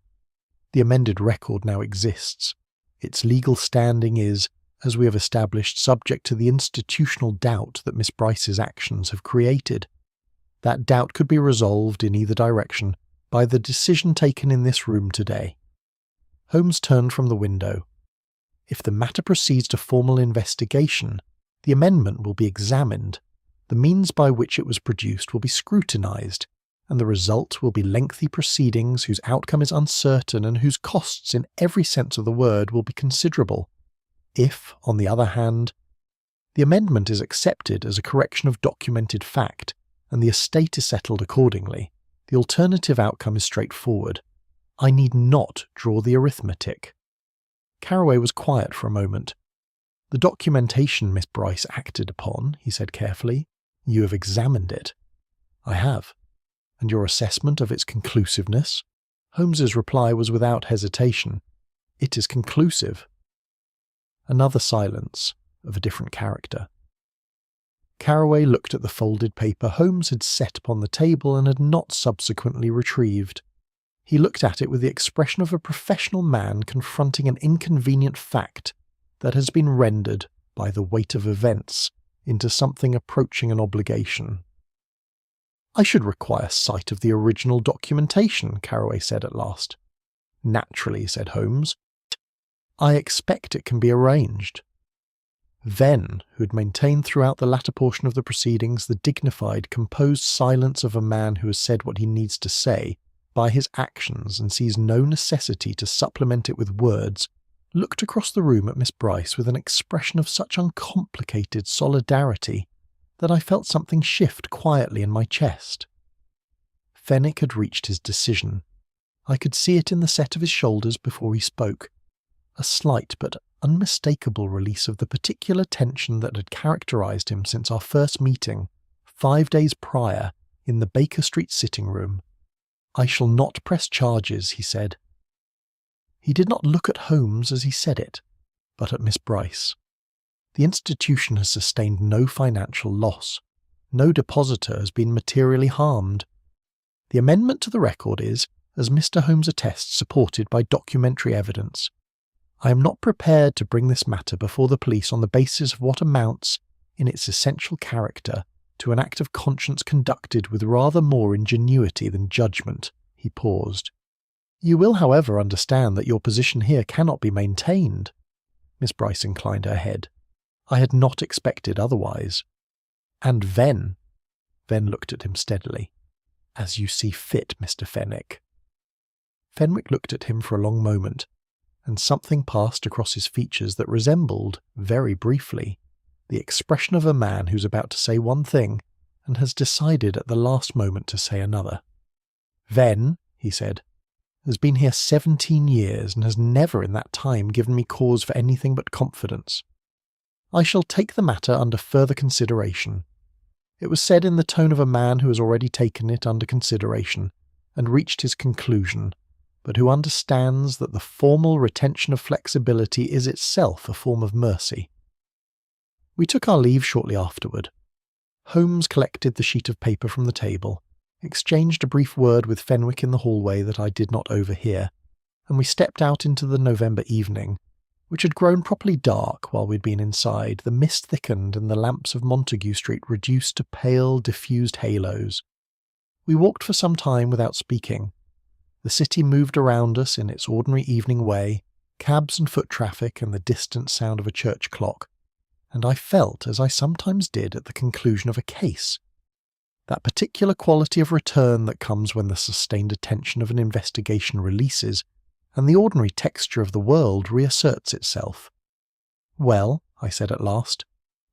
The amended record now exists. Its legal standing is, as we have established, subject to the institutional doubt that Miss Bryce's actions have created. That doubt could be resolved in either direction by the decision taken in this room today." Holmes turned from the window. "If the matter proceeds to formal investigation, the amendment will be examined, the means by which it was produced will be scrutinized, and the result will be lengthy proceedings whose outcome is uncertain and whose costs in every sense of the word will be considerable. If, on the other hand, the amendment is accepted as a correction of documented fact, and the estate is settled accordingly, the alternative outcome is straightforward. I need not draw the arithmetic." Carroway was quiet for a moment. "The documentation Miss Bryce acted upon," he said carefully. "You have examined it." "I have." "And your assessment of its conclusiveness?" Holmes's reply was without hesitation. "It is conclusive." Another silence, of a different character. Carroway looked at the folded paper Holmes had set upon the table and had not subsequently retrieved. He looked at it with the expression of a professional man confronting an inconvenient fact that has been rendered, by the weight of events, into something approaching an obligation. "I should require sight of the original documentation," Carroway said at last. "Naturally," said Holmes. "I expect it can be arranged." Venn, who had maintained throughout the latter portion of the proceedings the dignified, composed silence of a man who has said what he needs to say by his actions and sees no necessity to supplement it with words, looked across the room at Miss Bryce with an expression of such uncomplicated solidarity that I felt something shift quietly in my chest. Fenwick had reached his decision. I could see it in the set of his shoulders before he spoke, a slight but unmistakable release of the particular tension that had characterized him since our first meeting, 5 days prior, in the Baker Street sitting-room. "I shall not press charges," he said. He did not look at Holmes as he said it, but at Miss Bryce. The institution has sustained no financial loss. No depositor has been materially harmed. The amendment to the record is, as Mr. Holmes attests, supported by documentary evidence. I am not prepared to bring this matter before the police on the basis of what amounts, in its essential character, to an act of conscience conducted with rather more ingenuity than judgment. He paused. You will, however, understand that your position here cannot be maintained. Miss Bryce inclined her head. I had not expected otherwise. And Venn looked at him steadily. As you see fit, Mr. Fenwick. Fenwick looked at him for a long moment, and something passed across his features that resembled, very briefly, the expression of a man who's about to say one thing and has decided at the last moment to say another. Venn, he said, has been here 17 years and has never in that time given me cause for anything but confidence. I shall take the matter under further consideration. It was said in the tone of a man who has already taken it under consideration and reached his conclusion, but who understands that the formal retention of flexibility is itself a form of mercy. We took our leave shortly afterward. Holmes collected the sheet of paper from the table, exchanged a brief word with Fenwick in the hallway that I did not overhear, and we stepped out into the November evening, which had grown properly dark while we'd been inside. The mist thickened and the lamps of Montague Street reduced to pale, diffused halos. We walked for some time without speaking. The city moved around us in its ordinary evening way, cabs and foot traffic and the distant sound of a church clock, and I felt, as I sometimes did at the conclusion of a case, that particular quality of return that comes when the sustained attention of an investigation releases and the ordinary texture of the world reasserts itself. Well, I said at last,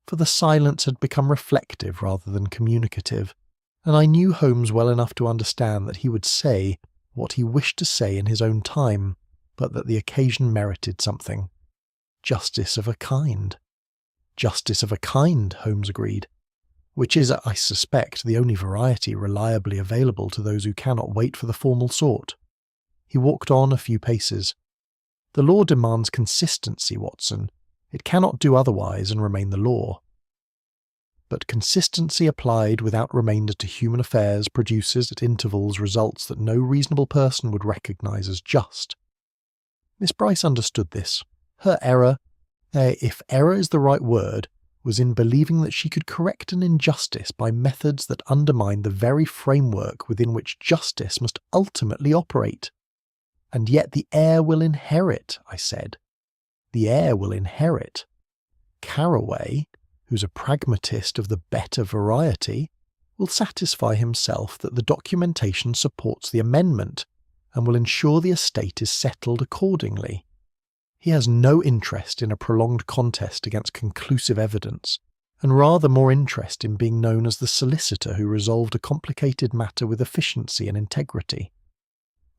for the silence had become reflective rather than communicative, and I knew Holmes well enough to understand that he would say what he wished to say in his own time, but that the occasion merited something. Justice of a kind. Justice of a kind, Holmes agreed, which is, I suspect, the only variety reliably available to those who cannot wait for the formal sort. He walked on a few paces. The law demands consistency, Watson. It cannot do otherwise and remain the law. But consistency applied without remainder to human affairs produces at intervals results that no reasonable person would recognise as just. Miss Bryce understood this. Her error, if error is the right word, was in believing that she could correct an injustice by methods that undermined the very framework within which justice must ultimately operate. And yet the heir will inherit, I said. The heir will inherit. Carraway, who's a pragmatist of the better variety, will satisfy himself that the documentation supports the amendment and will ensure the estate is settled accordingly. He has no interest in a prolonged contest against conclusive evidence, and rather more interest in being known as the solicitor who resolved a complicated matter with efficiency and integrity.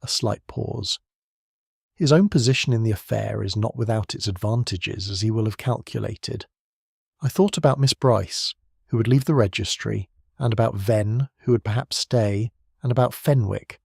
A slight pause. His own position in the affair is not without its advantages, as he will have calculated. I thought about Miss Bryce, who would leave the registry, and about Venn, who would perhaps stay, and about Fenwick,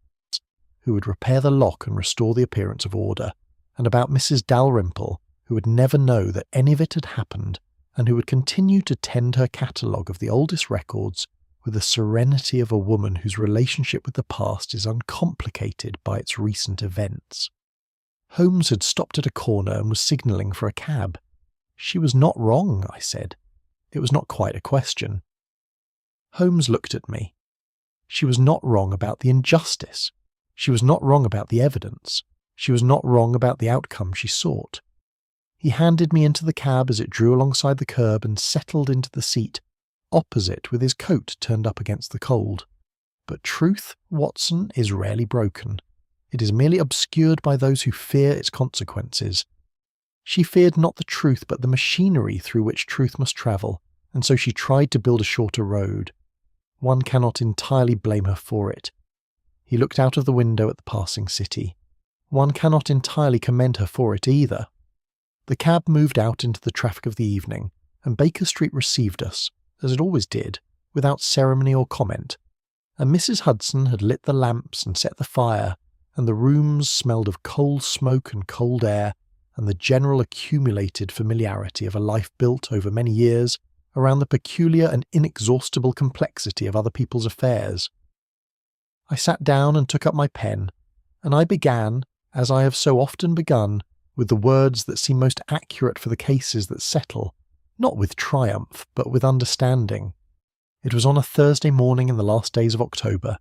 who would repair the lock and restore the appearance of order, and about Mrs. Dalrymple, who would never know that any of it had happened, and who would continue to tend her catalogue of the oldest records with the serenity of a woman whose relationship with the past is uncomplicated by its recent events. Holmes had stopped at a corner and was signalling for a cab. She was not wrong, I said. It was not quite a question. Holmes looked at me. She was not wrong about the injustice. She was not wrong about the evidence. She was not wrong about the outcome she sought. He handed me into the cab as it drew alongside the curb and settled into the seat, opposite with his coat turned up against the cold. But truth, Watson, is rarely broken. It is merely obscured by those who fear its consequences. She feared not the truth but the machinery through which truth must travel, and so she tried to build a shorter road. One cannot entirely blame her for it. He looked out of the window at the passing city. One cannot entirely commend her for it either. The cab moved out into the traffic of the evening, and Baker Street received us, as it always did, without ceremony or comment, and Mrs. Hudson had lit the lamps and set the fire, and the rooms smelled of coal smoke and cold air, and the general accumulated familiarity of a life built over many years around the peculiar and inexhaustible complexity of other people's affairs. I sat down and took up my pen, and I began, as I have so often begun, with the words that seem most accurate for the cases that settle, not with triumph, but with understanding. It was on a Thursday morning in the last days of October,